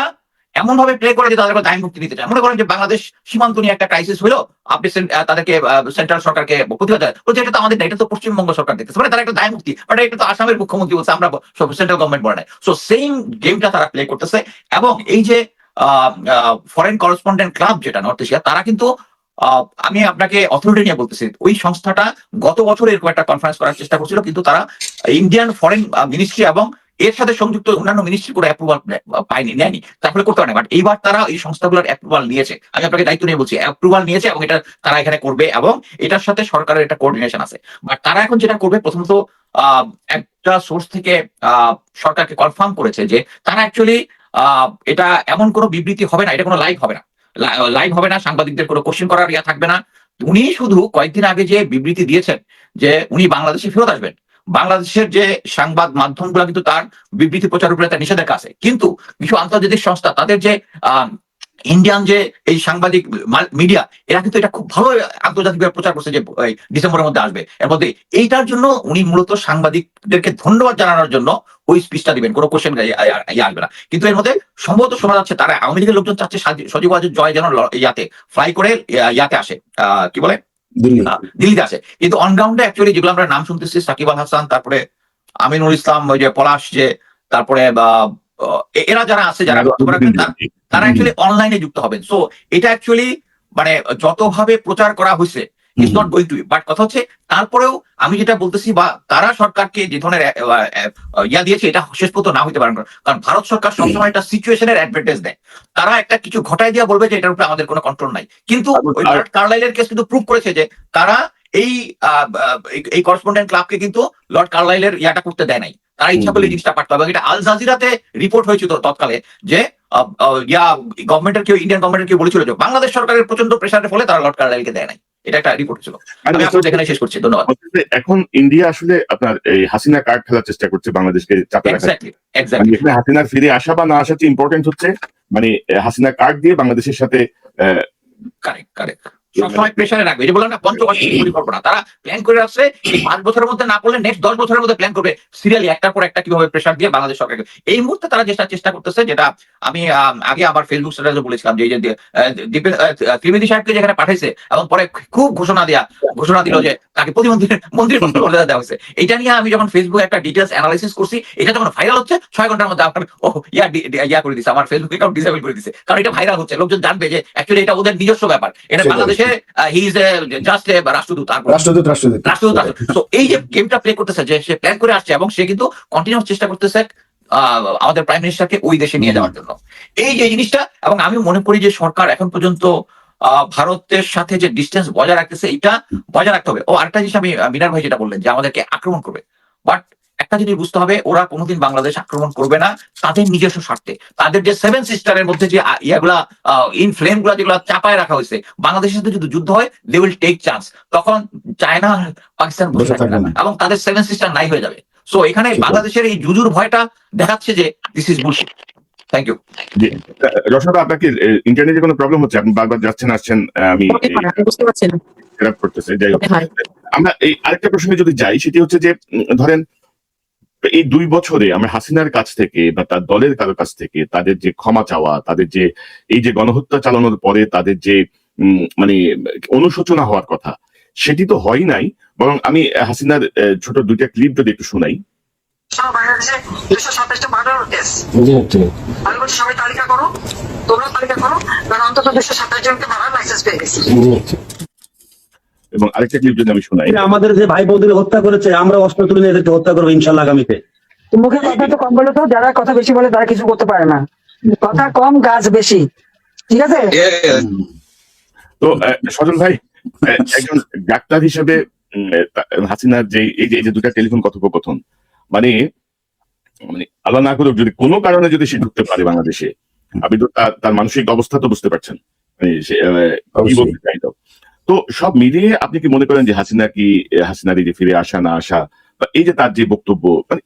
এমন ভাবে প্লে করে যে তাদেরকে দায় মুক্তি দিতে চায়। মনে করেন যে বাংলাদেশ সীমান্ত নিয়ে একটা ক্রাইসিস হলো, আপনি তাদেরকে সেন্ট্রাল সরকারকে প্রতিবাদ বলছে এটা তো আমাদের না, এটা তো পশ্চিমবঙ্গ সরকার দেখতেছে, মানে তারা একটা দায় মুক্তি, বাট এটা তো আসামের মুখ্যমন্ত্রী বলছে, আমরা সেন্ট্রাল গভর্নমেন্ট বলে নাই। সো সেম গেমটা তারা প্লে করতেছে। এবং এই যে ফরেন করেসপন্ডেন্ট ক্লাব যেটা নর্থ এশিয়া, তারা কিন্তু আমি আপনাকে অথরিটি নিয়ে বলতেছি, ওই সংস্থাটা গত বছর এরকম একটা কনফারেন্স করার চেষ্টা করছিল, কিন্তু তারা ইন্ডিয়ান ফরেন মিনিস্ট্রি এবং এর সাথে সংযুক্ত অন্যান্য মিনিস্ট্রি করে অ্যাপ্রুভাল নেয়নি, তারপরে করতে পারে না। বাট এইবার তারা এই সংস্থাগুলোর অ্যাপ্রুভাল নিয়েছে, আমি আপনাকে দায়িত্ব নিয়ে বলছি, অ্যাপ্রুভাল নিয়েছে এবং এটা তারা এখানে করবে এবং এটার সাথে সরকারের একটা কোঅর্ডিনেশন আছে। বাট তারা এখন যেটা করবে, প্রথমত একটা সোর্স থেকে সরকারকে কনফার্ম করেছে যে তারা অ্যাকচুয়ালি এটা এমন কোনো বিবৃতি হবে না, এটা কোনো লাইভ হবে না, সাংবাদিকদের কোনো কোশ্চেন করার ইয়া থাকবে না। উনি শুধু কয়েকদিন আগে যে বিবৃতি দিয়েছেন যে উনি বাংলাদেশে ফেরত আসবেন, বাংলাদেশের যে সংবাদ মাধ্যমগুলো কিন্তু তার বিবৃতি প্রচার উপরে তার নিষেধাজ্ঞা আছে। কিন্তু কিছু আন্তর্জাতিক সংস্থা, তাদের যে ইন্ডিয়ান যে এই সাংবাদিক মিডিয়া, এরা কিন্তু এটা খুব ভালো আন্তর্জাতিকভাবে প্রচার করছে যে ডিসেম্বরের মধ্যে আসবে। এর মধ্যে এইটার জন্য উনি মূলত সাংবাদিকদেরকে ধন্যবাদ জানানোর জন্য ওই স্পিচটা দিবেন, কোনো কোশ্চেন আসবে না। কিন্তু এর মধ্যে সম্ভবত শোনা যাচ্ছে তারা আওয়ামী লীগের লোকজন চাচ্ছে সজীব ওয়াজেদ জয় যেন ইয়াতে ফ্লাই করে ইয়াতে আসে, কি বলে, দিল্লিতে আসে। কিন্তু অন গ্রাউন্ডে অ্যাকচুয়ালি যেগুলো আমরা নাম শুনতেছি, সাকিব আল হাসান, তারপরে আমিনুল ইসলাম, ওই যে পলাশ, যে তারপরে এরা যারা আছে, যারা তারা অ্যাকচুয়ালি অনলাইনে যুক্ত হবেন। সো এটা অ্যাকচুয়ালি মানে যতভাবে প্রচার করা হয়েছে, it's not going to be. But কথা হচ্ছে, তারপরেও আমি যেটা বলতেছি, বা তারা সরকারকে যে ধরনের ইয়া দিয়েছে, এটা শেষ পর্যন্ত না হইতে পারে। কারণ ভারত সরকার সবসময় একটা সিচুয়েশনের অ্যাডভান্টেজ দেয়, তারা একটা কিছু ঘটায় দিয়ে বলবে যে এটার উপরে আমাদের কোনো কন্ট্রোল নাই। কিন্তু ওই লর্ড কার্লাইলের কেস কিন্তু প্রুভ করেছে যে তারা এই করেসপন্ডেন্ট ক্লাবকে কিন্তু লর্ড কার্লাইলের ইয়াটা করতে দেয় নাই, তারা ইচ্ছা করলে জিনিসটা পারত। এবং এটা আল জাজিরাতে রিপোর্ট হয়েছিল তৎকালে যে গভর্নমেন্টের কেউ, ইন্ডিয়ান গভর্নমেন্টের কেউ বলেছিল যে বাংলাদেশ সরকারের প্রচন্ড প্রেসারের ফলে তারা লর্ড কার্লাইলকে দেয় নাই। এটা একটা রিপোর্ট ছিল। আমি আপনাদের এখানে শেষ করছি, ধন্যবাদ। এখন ইন্ডিয়া আসলে আপনার এই হাসিনা কার্ড খেলার চেষ্টা করছে বাংলাদেশকে চাপে রাখার। এক্স্যাক্টলি। এখানে হাসিনার ফিরে আসা বা না আসা ইম্পর্টেন্ট হচ্ছে, মানে হাসিনা কার্ড দিয়ে বাংলাদেশের সাথে কারেক্ট সবসময় প্রেসারে রাখবে। যে বললাম না, পঞ্চবার্ষিক পরিকল্পনা তারা প্ল্যান করে আসছে, এই 5 বছরের মধ্যে না করলে নেক্সট 10 বছরের মধ্যে প্ল্যান করবে সিরিয়ালি, একটার পর একটা কিভাবে প্রেসার দিয়ে বাংলাদেশ সরকারকে। এই মুহূর্তে তারা চেষ্টা করতেছে, যেটা আমি আগে আমার ফেসবুক স্ট্যাটাসে বলেছিলাম, যে ত্রিবেদী সাহেবকে যেখানে পাঠাইছে এবং পরে খুব ঘোষণা দিল যে তাকে মন্ত্রী মর্যাদা দেওয়া হয়েছে। এটা নিয়ে আমি যখন ফেসবুকে একটা ডিটেলস অ্যানালাইসিস করছি, এটা যখন ভাইরাল হচ্ছে 6 ঘন্টার মধ্যে আপনার ইয়া করে দিচ্ছে, আমার ফেসবুক অ্যাকাউন্ট ডিসেবল করে দিচ্ছে। কারণ এটা ভাইরাল হচ্ছে, লোকজন জানবে যে অ্যাকচুয়ালি এটা ওদের নিজস্ব ব্যাপার, এটা বাংলাদেশে হি ইজ জাস্ট এ রাষ্ট্রদূত। তো এই যে গেমটা প্লে করতেছে, যে সে প্ল্যান করে আসছে এবং সে কিন্তু কন্টিনিউয়াস চেষ্টা করতেছে আমাদের প্রাইম মিনিস্টারকে ওই দেশে নিয়ে যাওয়ার জন্য, এই যে জিনিসটা। এবং আমি মনে করি যে সরকার এখন পর্যন্ত ভারতের সাথে যে ডিস্টেন্স বজায় রাখতেছে, এটা বজায় রাখতে হবে। ও আরেকটা জিনিস, আমি মিনার ভাই যেটা বললেন যে আমাদেরকে আক্রমণ করবে, বাট একটা জিনিস বুঝতে হবে, ওরা কোনোদিন বাংলাদেশ আক্রমণ করবে না তাদের নিজস্ব স্বার্থে। তাদের যে 7 সিস্টারের মধ্যে যে ইয়াগুলা ইন ফ্লেম গুলা যেগুলা চাপায় রাখা হয়েছে, বাংলাদেশের সাথে যদি যুদ্ধ হয় দে উইল টেক চান্স, তখন চায়না পাকিস্তান বসে থাকবে না এবং তাদের 7 সিস্টার নাই হয়ে যাবে। সো এখানে বাংলাদেশের এই জুজুর ভয়টা দেখাচ্ছে যে this is bullshit. Thank you. Roshna, আপনাকে ইন্টারনেটে কোনো প্রবলেম হচ্ছে? আপনি বারবার যাচ্ছেন আসছেন, আমি বুঝতে পারছি না। খারাপ করতেছে। যাই হোক, হ্যাঁ। আমরা এই আরেকটা প্রসঙ্গে যদি যাই, সেটি হচ্ছে যে ধরেন এই 2 বছরে আমরা হাসিনার কাছ থেকে বা তার দলের কারো কাছ থেকে তাদের যে ক্ষমা চাওয়া, তাদের যে এই যে গণহত্যা চালানোর পরে তাদের যে মানে অনুশোচনা হওয়ার কথা, সেটি তো হয় নাই। বরং আমি হাসিনার ছোট 2টা ক্লিপ যদি একটু শোনাই। বাংলাদেশে 227টা মার্ডার কেস, আমি বলছি সবাই তালিকা করো, তোমরা তালিকা করো, কারণ অন্তত 227 জনকে মারার লাইসেন্স পেয়ে গেছে। এবং আরেকটা ক্লিপ যদি আমি শোনাই। আমাদের যে ভাই বোনদের হত্যা করেছে, আমরা অস্ত্র তুলে নিয়ে এদেরকে হত্যা করবো ইনশাল্লাহ আগামীতে। মুখে কথা তো কম বলে, তো যারা কথা বেশি বলে তারা কিছু করতে পারে না। কথা কম, গাছ বেশি, ঠিক আছে? তো সজল ভাই, একজন ডাক্তার হিসেবে হাসিনার যে এই যে 2টা টেলিফোন কথোপকথন, মানে আল্লাহ না করুক যদি কোনো কারণে যদি সে ঢুকতে পারে বাংলাদেশে, আপনি তো তার মানসিক অবস্থা তো বুঝতে পারছেন কি বলতে চাইতো। তো সব মিলিয়ে আপনি কি মনে করেন যে হাসিনার এই যে ফিরে আসা না আসা, বা এই যে তার যে বক্তব্য, মানে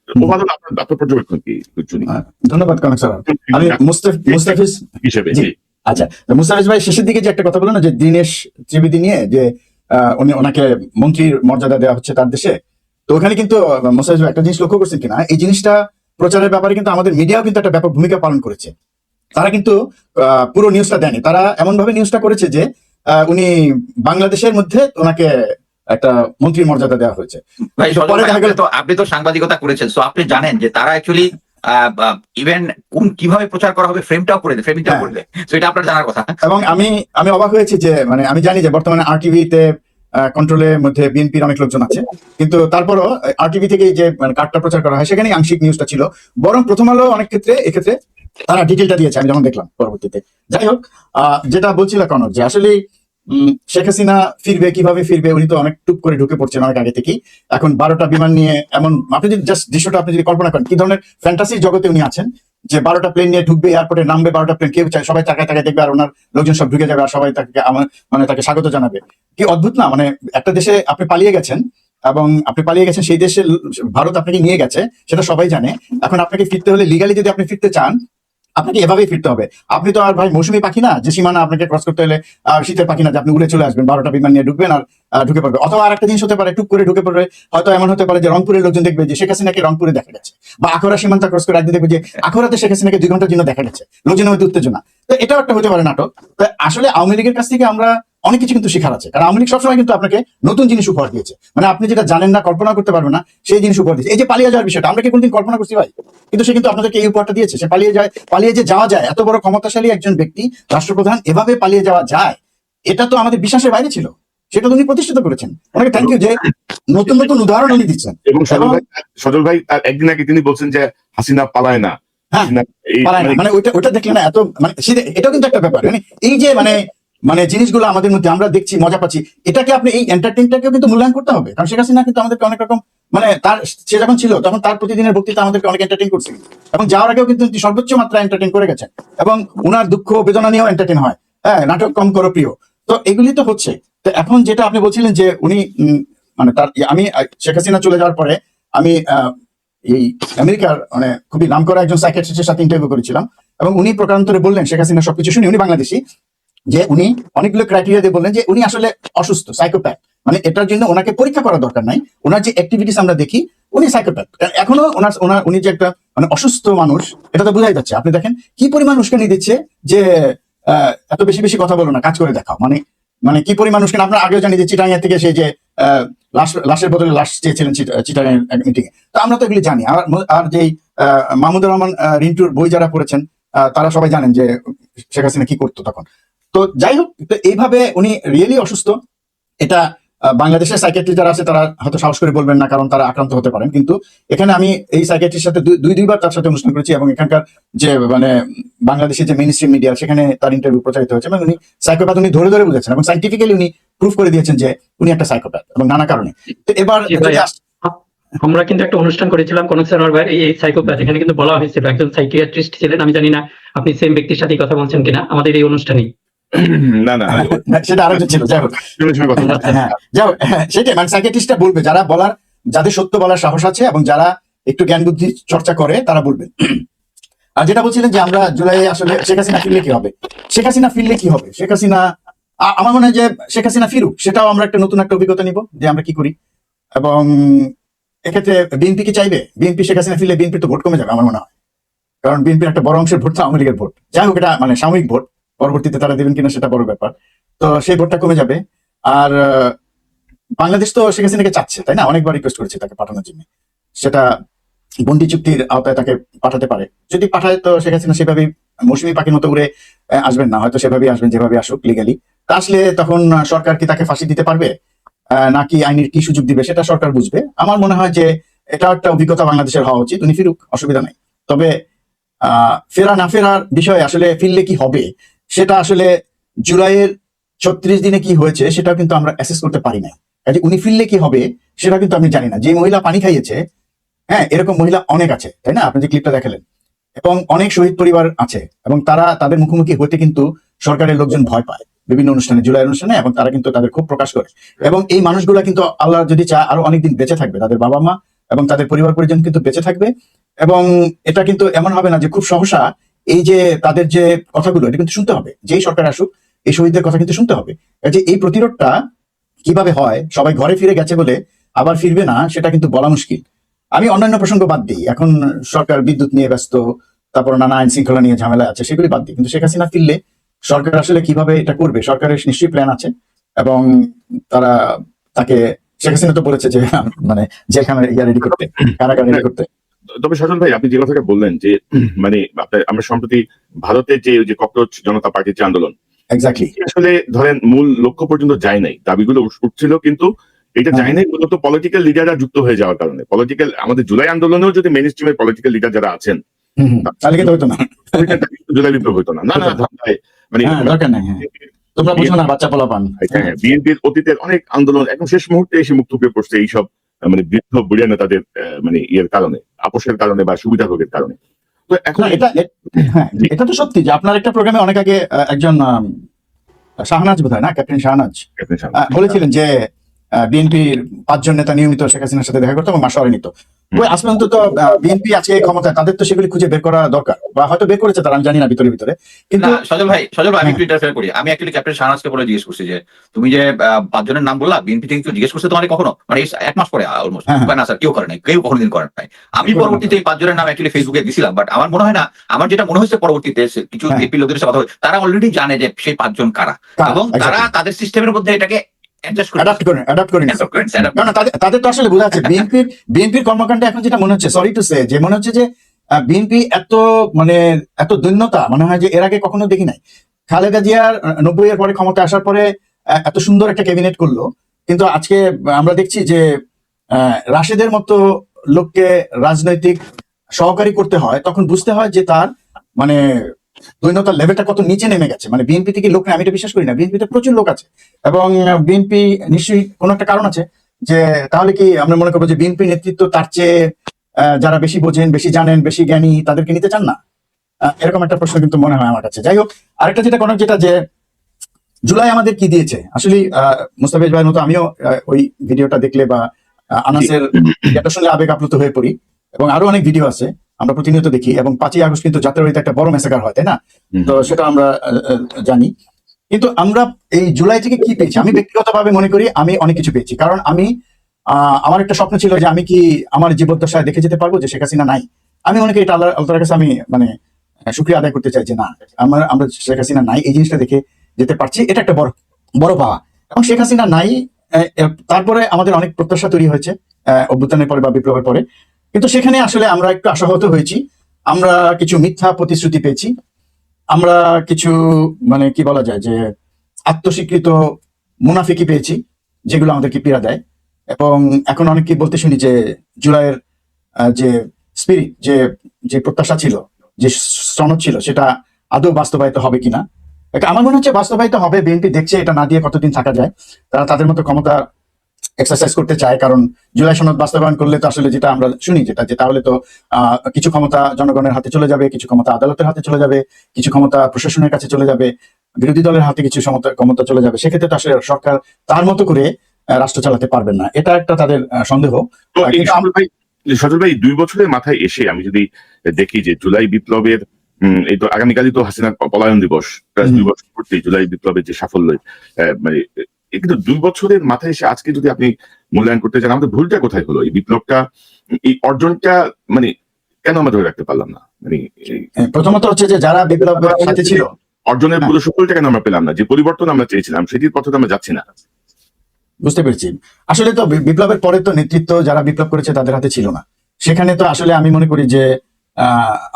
আপনার পর্যবেক্ষণ কি? ধন্যবাদ কনক স্যার। আমি মুস্তাফিজ হিসেবে। আচ্ছা, মুস্তাফিজ ভাই শেষের দিকে যে একটা কথা বললেন না, যে দীনেশ ত্রিবেদী নিয়ে, যে ওনাকে মন্ত্রীর মর্যাদা দেওয়া হচ্ছে তার দেশে, তো ওখানে কিন্তু মুস্তাফিজ ভাই একটা জিনিস লক্ষ্য করছেন কিনা, এই জিনিসটা প্রচারের ব্যাপারে কিন্তু আমাদের মিডিয়াও কিন্তু একটা ব্যাপক ভূমিকা পালন করেছে। তারা কিন্তু পুরো নিউজটা দেয়নি, তারা এমন ভাবে নিউজটা করেছে যে উনি বাংলাদেশের মধ্যে ওনাকে একটা মন্ত্রীর মর্যাদা দেওয়া হয়েছে। আপনি তো সাংবাদিকতা করেছেন, সো আপনি জানেন যে তারা অ্যাকচুয়ালি ইভেন কিভাবে প্রচার করা হবে ফ্রেমটাও করে দেয়, ফ্রেমিংটাও করে দেয়। সো এটা আপনার জানার কথা। এবং আমি অবাক হয়েছি যে মানে আমি জানি যে বর্তমানে আরটিভিতে কন্ট্রোলের মধ্যে বিএনপির অনেক লোকজন আছে, কিন্তু তারপরও আরটিভি থেকে যে মানে কার্ডটা প্রচার করা হয় সেখানে আংশিক নিউজটা ছিল, বরং প্রথম আলো অনেক ক্ষেত্রে এক্ষেত্রে তারা ডিটেলটা দিয়েছে, আমি যখন দেখলাম পরবর্তীতে। যাই হোক, যেটা বলছিল কনক, যে আসলে শেখ হাসিনা ফিরবে, কিভাবে ফিরবে, উনি তো অনেক টুপ করে ঢুকে পড়ছেন অনেক আগে থেকেই। এখন 12টা বিমান নিয়ে, এমন আপনি যদি জাস্ট দৃশ্যটা আপনি যদি কল্পনা করেন কি ধরনের ফ্যান্টাসির জগতে উনি আছেন, যে 12টা প্লেন নিয়ে ঢুকবে, এয়ারপোর্টে নামবে 12টা প্লেন, কেউ চায় সবাই তাকায় তাকায় দেখবে, আর ওনার লোকজন সব ঢুকে যাবে, আর সবাই তাকে মানে তাকে স্বাগত জানাবে। কি অদ্ভুত না? মানে একটা দেশে আপনি পালিয়ে গেছেন, এবং আপনি পালিয়ে গেছেন, সেই দেশে ভারত আপনাকে নিয়ে গেছে, সেটা সবাই জানে। এখন আপনাকে ফিরতে হলে, লিগালি যদি আপনি ফিরতে চান, আপনাকে এভাবেই ফিরতে হবে। আপনি তো আর ভাই মৌসুমী পাখি না যে সীমানা আপনাকে ক্রস করতে হলে, শীতের পাখি না যে আপনি উড়ে চলে আসবেন, 12টা বিমান নিয়ে ঢুকবেন আর ঢুকে পড়বে। অথবা আর একটা জিনিস হতে পারে, টুক করে ঢুকে পড়বে, হয়তো এমন হতে পারে যে রংপুরের লোকজন দেখবে যে শেখ হাসিনাকে রংপুরে দেখা গেছে, বা আখড়া সীমান্ত ক্রস করে একদিন দেখবে যে আখড়াতে শেখ হাসিনাকে 2 ঘন্টার জন্য দেখা গেছে, লোকজনের মধ্যে উত্তেজনা। তো এটাও একটা হতে পারে নাটক। তো আসলে আওয়ামী লীগের কাছ থেকে আমরা অনেক কিছু কিন্তু শেখার আছে, কারণ আওয়ামী লীগ সবসময় কিন্তু আপনাকে নতুন জিনিস উপহার দিয়েছে, মানে আপনি যেটা জানেন না, কল্পনা করতে পারবেন না, সেই জিনিস উপহার দিয়েছে। এই যে পালিয়ে যাওয়ার বিষয়টা আমরা কি কোনদিন কল্পনা করছি ভাই? কিন্তু সে কিন্তু আপনাদেরকে এই উপহারটা দিয়েছে। সে পালিয়ে যে যাওয়া যায়, এত বড় ক্ষমতাশালী একজন ব্যক্তি, রাষ্ট্রপ্রধান, এভাবে পালিয়ে যাওয়া যায়, এটা তো আমাদের বিশ্বাসের বাইরে ছিল। সেটা উনি প্রতিষ্ঠিত করেছেন, ওনাকে থ্যাংক ইউ যে নতুন নতুন উদাহরণ উনি দিচ্ছেন। এবং সজল ভাই একদিন আগে তিনি বলছেন যে হাসিনা পালায় না, মানে ওইটা দেখলে না এত, মানে এটাও কিন্তু একটা ব্যাপার। মানে এই যে মানে জিনিসগুলো আমাদের মধ্যে আমরা দেখছি, মজা পাচ্ছি, এটাকে আপনি এই এন্টারটেইনটাকেও কিন্তু মূল্যায়ন করতে হবে। কারণ শেখ হাসিনা কিন্তু আমাদেরকে অনেক রকম, মানে সে যখন ছিল তখন তার প্রতিদিনের বক্তৃতা আমাদেরকে অনেক এন্টারটেইন করছে, এবং যাওয়ার আগেও কিন্তু সর্বোচ্চ মাত্রা এন্টারটেইন করে গেছেন, এবং ওনার দুঃখ বেদনা নিয়েও এন্টারটেইন হয়। হ্যাঁ, নাটক কম করো প্রিয়, তো এগুলি তো হচ্ছে। তো এখন যেটা আপনি বলছিলেন যে উনি মানে তার, আমি শেখ হাসিনা চলে যাওয়ার পরে আমি এই আমেরিকার মানে খুবই নামকরা একজন সাইকিয়াট্রিস্টের সাথে ইন্টারভিউ করেছিলাম, এবং উনি প্রকারান্তরে বললেন, শেখ হাসিনা সবকিছু শুনে, উনি বাংলাদেশি, যে উনি অনেকগুলো ক্রাইটেরিয়া দিয়ে বললেন যে উনি আসলে অসুস্থ, সাইকোপ্যাথ। মানে এটার জন্য ওনাকে পরীক্ষা করার দরকার নাই, ওনার যে অ্যাক্টিভিটিস আমরা দেখি, উনি সাইকোপ্যাথ। এখনো উনি যে একটা মানে অসুস্থ মানুষ, এটা তো বোঝাই যাচ্ছে। আপনি দেখেন কি পরিমাণ উস্কানি দিচ্ছে, যে এত বেশি বেশি কথা বলো না, কাজ করে দেখাও। মানে কি পরিমাণ উস্কানি। আপনারা আগেও জানি যে চিটাগাং থেকে সেই যে লাশের বদলে লাশ চেয়েছিলেন চিটাগাং মিটিং এ, তো আমরা তো এগুলি জানি। আর যেই মাহমুদুর রহমান রিন্টুর বই যারা পড়েছেন, তারা সবাই জানেন যে শেখ হাসিনা কি করতো তখন। তো যাই হোক, এইভাবে উনি রিয়েলি অসুস্থ, এটা বাংলাদেশের সাইকিয়াট্রিস্ট যারা আছে তারা হয়তো সাহস করে বলবেন না, কারণ তারা আক্রান্ত হতে পারেন। কিন্তু এখানে আমি এই সাইকিয়াট্রিস্টের সাথে দুইবার তার সাথে অনুষ্ঠান করেছি, এবং এখানকার যে মানে বাংলাদেশের যে মেইন স্ট্রিম মিডিয়া, সেখানে তার ইন্টারভিউ প্রচারিত হয়েছে, এবং উনি সাইকোপ্যাথ উনি ধরে ধরে বুঝেছেন, এবং সাইন্টিফিক্যালি উনি প্রুফ করে দিয়েছেন যে উনি একটা সাইকোপ্যাথ, এবং নানা কারণে। তো এবার আমরা কিন্তু একটা অনুষ্ঠান করেছিলাম কনক সারোয়ার ভাই এই সাইকোপ্যাথ, এখানে কিন্তু বলা হয়েছিল একজন সাইকিয়াট্রিস্ট ছিলেন, আমি জানি না আপনি সেম ব্যক্তির সাথে কথা বলছেন কিনা আমাদের এই অনুষ্ঠানেই। না না সেটা আরেকজন ছিল, যাই হোক। ওই সময় কথা বলছি। হ্যাঁ, যাই হোক, সেটাই মানে সাইকিয়াট্রিস্টটা বলবে, যারা বলার, যাদের সত্য বলার সাহস আছে এবং যারা একটু জ্ঞান বুদ্ধি চর্চা করে তারা বলবেন। আর যেটা বলছিলেন যে আমরা জুলাই আসলে শেখ হাসিনা ফিরলে কি হবে, শেখ হাসিনা ফিরলে কি হবে, শেখ হাসিনা আমার মনে হয় যে শেখ হাসিনা ফিরুক, সেটাও আমরা একটা নতুন একটা অভিজ্ঞতা নিব যে আমরা কি করি। এবং এক্ষেত্রে বিএনপি কি চাইবে, বিএনপি শেখ হাসিনা ফিরলে বিএনপি তো ভোট কমে যাবে আমার মনে হয়, কারণ বিএনপির একটা বড় অংশের ভোট তো আওয়ামী লীগের ভোট। যাই হোক, এটা মানে সাময়িক ভোট, পরবর্তীতে তারা দেবেন কিনা সেটা বড় ব্যাপার। তো সেই ভোটটা কমে যাবে। আর বাংলাদেশ তো শেখ হাসিনাকে চাচ্ছে, তাই না, অনেকবার রিকোয়েস্ট করেছে তাকে পাঠানোর জন্য, সেটা বন্দি চুক্তির আওতায় তাকে পাঠাতে পারে। যদি পাঠায় তো শেখ হাসিনা সেভাবেই মৌসুমী পাখির মতো উড়ে আসবেন না, হয়তো সেভাবেই আসবেন যেভাবে আসুক লিগালি। তা আসলে তখন সরকার কি তাকে ফাঁসি দিতে পারবে নাকি আইনের কি সুযোগ দিবে সেটা সরকার বুঝবে। আমার মনে হয় যে এটা একটা অভিজ্ঞতা বাংলাদেশের হওয়া উচিত, উনি ফিরুক, অসুবিধা নাই। তবে ফেরা না ফেরার বিষয়ে আসলে ফিরলে কি হবে সেটা আসলে জুলাইয়ের 36 দিনে কি হয়েছে সেটাও কিন্তু আমরা অ্যাসেস করতে পারি না। কাজে উনি ফিরলে কি হবে সেটা কিন্তু আমি জানি না। যে মহিলা পানি খাইয়েছে, হ্যাঁ, এরকম মহিলা অনেক আছে, তাই না, আপনি যে ক্লিপটা দেখালেন, এবং অনেক শহীদ পরিবার আছে, এবং তারা তাদের মুখোমুখি হতে কিন্তু সরকারের লোকজন ভয় পায় বিভিন্ন অনুষ্ঠানে, জুলাই অনুষ্ঠানে, এবং তারা কিন্তু তাদের খুব প্রকাশ করে। এবং এই মানুষগুলা কিন্তু আল্লাহ যদি চায় আরো অনেকদিন বেঁচে থাকবে, তাদের বাবা মা এবং তাদের পরিবার পরিজন কিন্তু বেঁচে থাকবে। এবং এটা কিন্তু এমন হবে না যে খুব সহসা এই যে তাদের যে কথাগুলো এটা কিন্তু শুনতে হবে, যেই সরকার আসুক এই শহীদদের কথা কিন্তু শুনতে হবে। যে এই প্রতিরোধটা কিভাবে হয়, সবাই ঘরে ফিরে গেছে বলে আবার ফিরবে না সেটা কিন্তু বলা মুশকিল। আমি অন্যান্য প্রসঙ্গ বাদ দিই, এখন সরকার বিদ্যুৎ নিয়ে ব্যস্ত, তারপর নানা আইন শৃঙ্খলা নিয়ে ঝামেলা আছে, সেগুলি বাদ দিই। কিন্তু শেখ হাসিনা ফিরলে সরকার আসলে কিভাবে এটা করবে, সরকারের নিশ্চয়ই প্ল্যান আছে। এবং তারা তাকে, শেখ হাসিনা তো বলেছে যে মানে জেলখানার ইয়া রেডি করতে, কারাগার রেডি করতে। তবে সজল ভাই, আপনি যে কথাটা বললেন যে মানে আমরা সম্প্রতি ভারতের যে ককরোচ জনতা পার্টির যে আন্দোলন, এক্স্যাক্টলি, আসলে ধরেন মূল লক্ষ্য পর্যন্ত যায় নাই, দাবিগুলো উঠছিল, কিন্তু এটা যায় নাই মূলত পলিটিক্যাল লিডাররা যুক্ত হয়ে যাওয়ার কারণে। পলিটিক্যাল, আমাদের জুলাই আন্দোলনেও যদি মেইন স্ট্রিমের পলিটিক্যাল লিডার যারা আছেন, তাহলে কিন্তু হইতো না, জুলাই বিপ্লব হইতো না। না না মানে দরকার নাই, তোমরা বুঝো না, বাচ্চা পোলাপান। বিএনপির অতীতের অনেক আন্দোলন এখন শেষ মুহূর্তে এসে মুখ থুবড়ে পড়ছে এইসব মানে বৃদ্ধ বুড়িয়া নেতাদের মানে ইয়ের কারণে, আপোষের কারণে বা সুবিধা ভোগের কারণে। তো এখন এটা তো সত্যি যে আপনার একটা প্রোগ্রামে অনেক আগে একজন শাহনাজ বোধহয়, না, ক্যাপ্টেন শাহনাজ বলেছিলেন যে বিএনপির 5 জন নেতা নিয়মিত শেখ হাসিনার সাথে দেখা করতো এবং মাসওয়ারি নিত। ওই আজ পর্যন্ত তো বিএনপি আজকে ক্ষমতায়, তাদের তো সেগুলি খুঁজে বের করা দরকার, বা হয়তো বের করেছে তারা, আমি জানি না ভিতরে ভিতরে। কিন্তু সজল ভাই আমি একটু ইন্টারফেয়ার করি। আমি অ্যাকচুয়ালি ক্যাপ্টেন শাহনাজকে বলে জিজ্ঞেস করছি যে তুমি যে 5 জনের নাম বললা, বিএনপি থেকে কেউ জিজ্ঞেস করছে তোমার কখনো, মানে 1 মাস পরে অলমোস্ট? না স্যার, কেউ করে নাই, কেউ কোনোদিন করেন নাই। আমি পরবর্তীতে এই 5 জনের নাম অ্যাকচুয়ালি ফেসবুকে দিছিলাম, বাট আমার মনে হয় না, আমার যেটা মনে হয়েছে পরবর্তীতে কিছু বিএনপি লোকদের সাথে কথা হয়, তারা অলরেডি জানে যে সেই 5 জন কারা, এবং তারা তাদের সিস্টেমের মধ্যে এটাকে তাদের তো আসলে বোঝা আছে। বিএনপির কর্মকাণ্ডে এখন যেটা মনে হচ্ছে, সরি টু সে, যে মনে হচ্ছে যে বিএনপি এত দৈন্যতা মনে হয় যে এর আগে কখনো দেখি নাই। খালেদা জিয়ার 90-এর পরে ক্ষমতা আসার পরে এত সুন্দর একটা ক্যাবিনেট করলো, কিন্তু আজকে আমরা দেখছি যে রাশেদের মতো লোককে রাজনৈতিক সহকারী করতে হয়, তখন বুঝতে হয় যে তার মানে দৈন্যতার লেভেলটা কত নিচে নেমে গেছে। মানে বিএনপি থেকে লোক নেই, আমি এটা বিশ্বাস করি না। বিএনপিতে প্রচুর লোক আছে, এবং বিএনপি নিশ্চয়ই কোনো একটা কারণ আছে যে তাহলে কি আমরা মনে করবো যে বিএনপি নেতৃত্ব তার চেয়ে যারা বেশি বোঝেন, বেশি জানেন, বেশি জ্ঞানী তাদেরকে নিতে চান না, এরকম একটা প্রশ্ন কিন্তু মনে হয় আমার কাছে। যাই হোক, আরেকটা যেটা কোনো যেটা যে জুলাই আমাদের কি দিয়েছে, আসলে মুস্তাফিজ ভাইয়ের মতো আমিও ওই ভিডিওটা দেখলে বা আনাসের এটা শুনলে আবেগ আপ্লুত হয়ে পড়ি, এবং আরো অনেক ভিডিও আছে আমরা প্রতিনিয়ত দেখি। এবং 5ই আগস্ট কিন্তু যাত্রাবাড়িতে একটা বড় মেসাকার হয়, তাই না, তো সেটা আমরা জানি। কিন্তু আমরা এই জুলাই থেকে কি পেয়েছি, আমি ব্যক্তিগতভাবে মনে করি আমি অনেক কিছু পেয়েছি। কারণ আমি আমার একটা স্বপ্ন ছিল যে আমি কি আমার জীবদ্দশায় দেখে যেতে পারবো যে শেখ হাসিনা নাই। আমি মনে করি এটা আল্লাহর কাছে আমি মানে শুকরিয়া আদায় করতে চাই যে না, আমরা শেখ হাসিনা নাই, এই জিনিসটা দেখে যেতে পারছি, এটা একটা বড় পাওয়া। এবং শেখ হাসিনা নাই, তারপরে আমাদের অনেক প্রত্যাশা তৈরি হয়েছে অভ্যুত্থানের পরে বা বিপ্লবের পরে, কিন্তু সেখানে আসলে আমরা একটু আশাহত হয়েছি। আমরা কিছু মিথ্যা প্রতিশ্রুতি পেয়েছি, আমরা কিছু মানে কি বলা যায় যে আত্মস্বীকৃত মুনাফিকি পেয়েছি, যেগুলো আমাদেরকে পীড়া দেয়। এবং এখন অনেককে বলতে শুনি যে জুলাইয়ের যে স্পিরিট, যে প্রত্যাশা ছিল, যে সনদ ছিল, সেটা আদৌ বাস্তবায়িত হবে কিনা। আমার মনে হচ্ছে বাস্তবায়িত হবে। বিএনপি দেখছে এটা না দিয়ে কতদিন থাকা যায়, তারা তাদের মতো ক্ষমতা এক্সারসাইজ করতে চায়, কারণ জুলাই সনদ বাস্তবায়ন করলে তো আসলে যেটা আমরা শুনি যে তাহলে তো কিছু ক্ষমতা জনগণের হাতে চলে যাবে, কিছু ক্ষমতা আদালতের হাতে চলে যাবে, কিছু ক্ষমতা প্রশাসনের কাছে চলে যাবে, বিরোধী দলের হাতে কিছু ক্ষমতা চলে যাবে। সেক্ষেত্রে তো আসলে সরকার তার মতো করে রাষ্ট্র চালাতে পারবেন না, এটা একটা তাদের সন্দেহ। তো সজল ভাই 2 বছরের মাথায় এসে আমি যদি দেখি যে জুলাই বিপ্লবের এই তো আগামীকালই তো হাসিনার পলায়ন দিবস, প্রায় 2 বছর পূর্তি জুলাই বিপ্লবের যে সাফল্য, মানে কিন্তু 2 বছরের মাথায় এসে আজকে যদি আপনি মূল্যায়ন করতে চান, আমাদের ভুলটা কোথায় হলো? এই বিপ্লবটা, এই অর্জনটা মানে কেন আমরা ধরে রাখতে পারলাম না? মানে প্রথমত হচ্ছে যে যারা বিপ্লবের সাথে ছিল, অর্জনের পুরো সফলটা কেন আমরা পেলাম না? যে পরিবর্তন আমরা চেয়েছিলাম সেটির পথে তো আমরা যাচ্ছি না। বুঝতে পেরেছি। আসলে তো বিপ্লবের পরে তো নেতৃত্ব যারা বিপ্লব করেছে তাদের হাতে ছিল না। সেখানে তো আসলে আমি মনে করি যে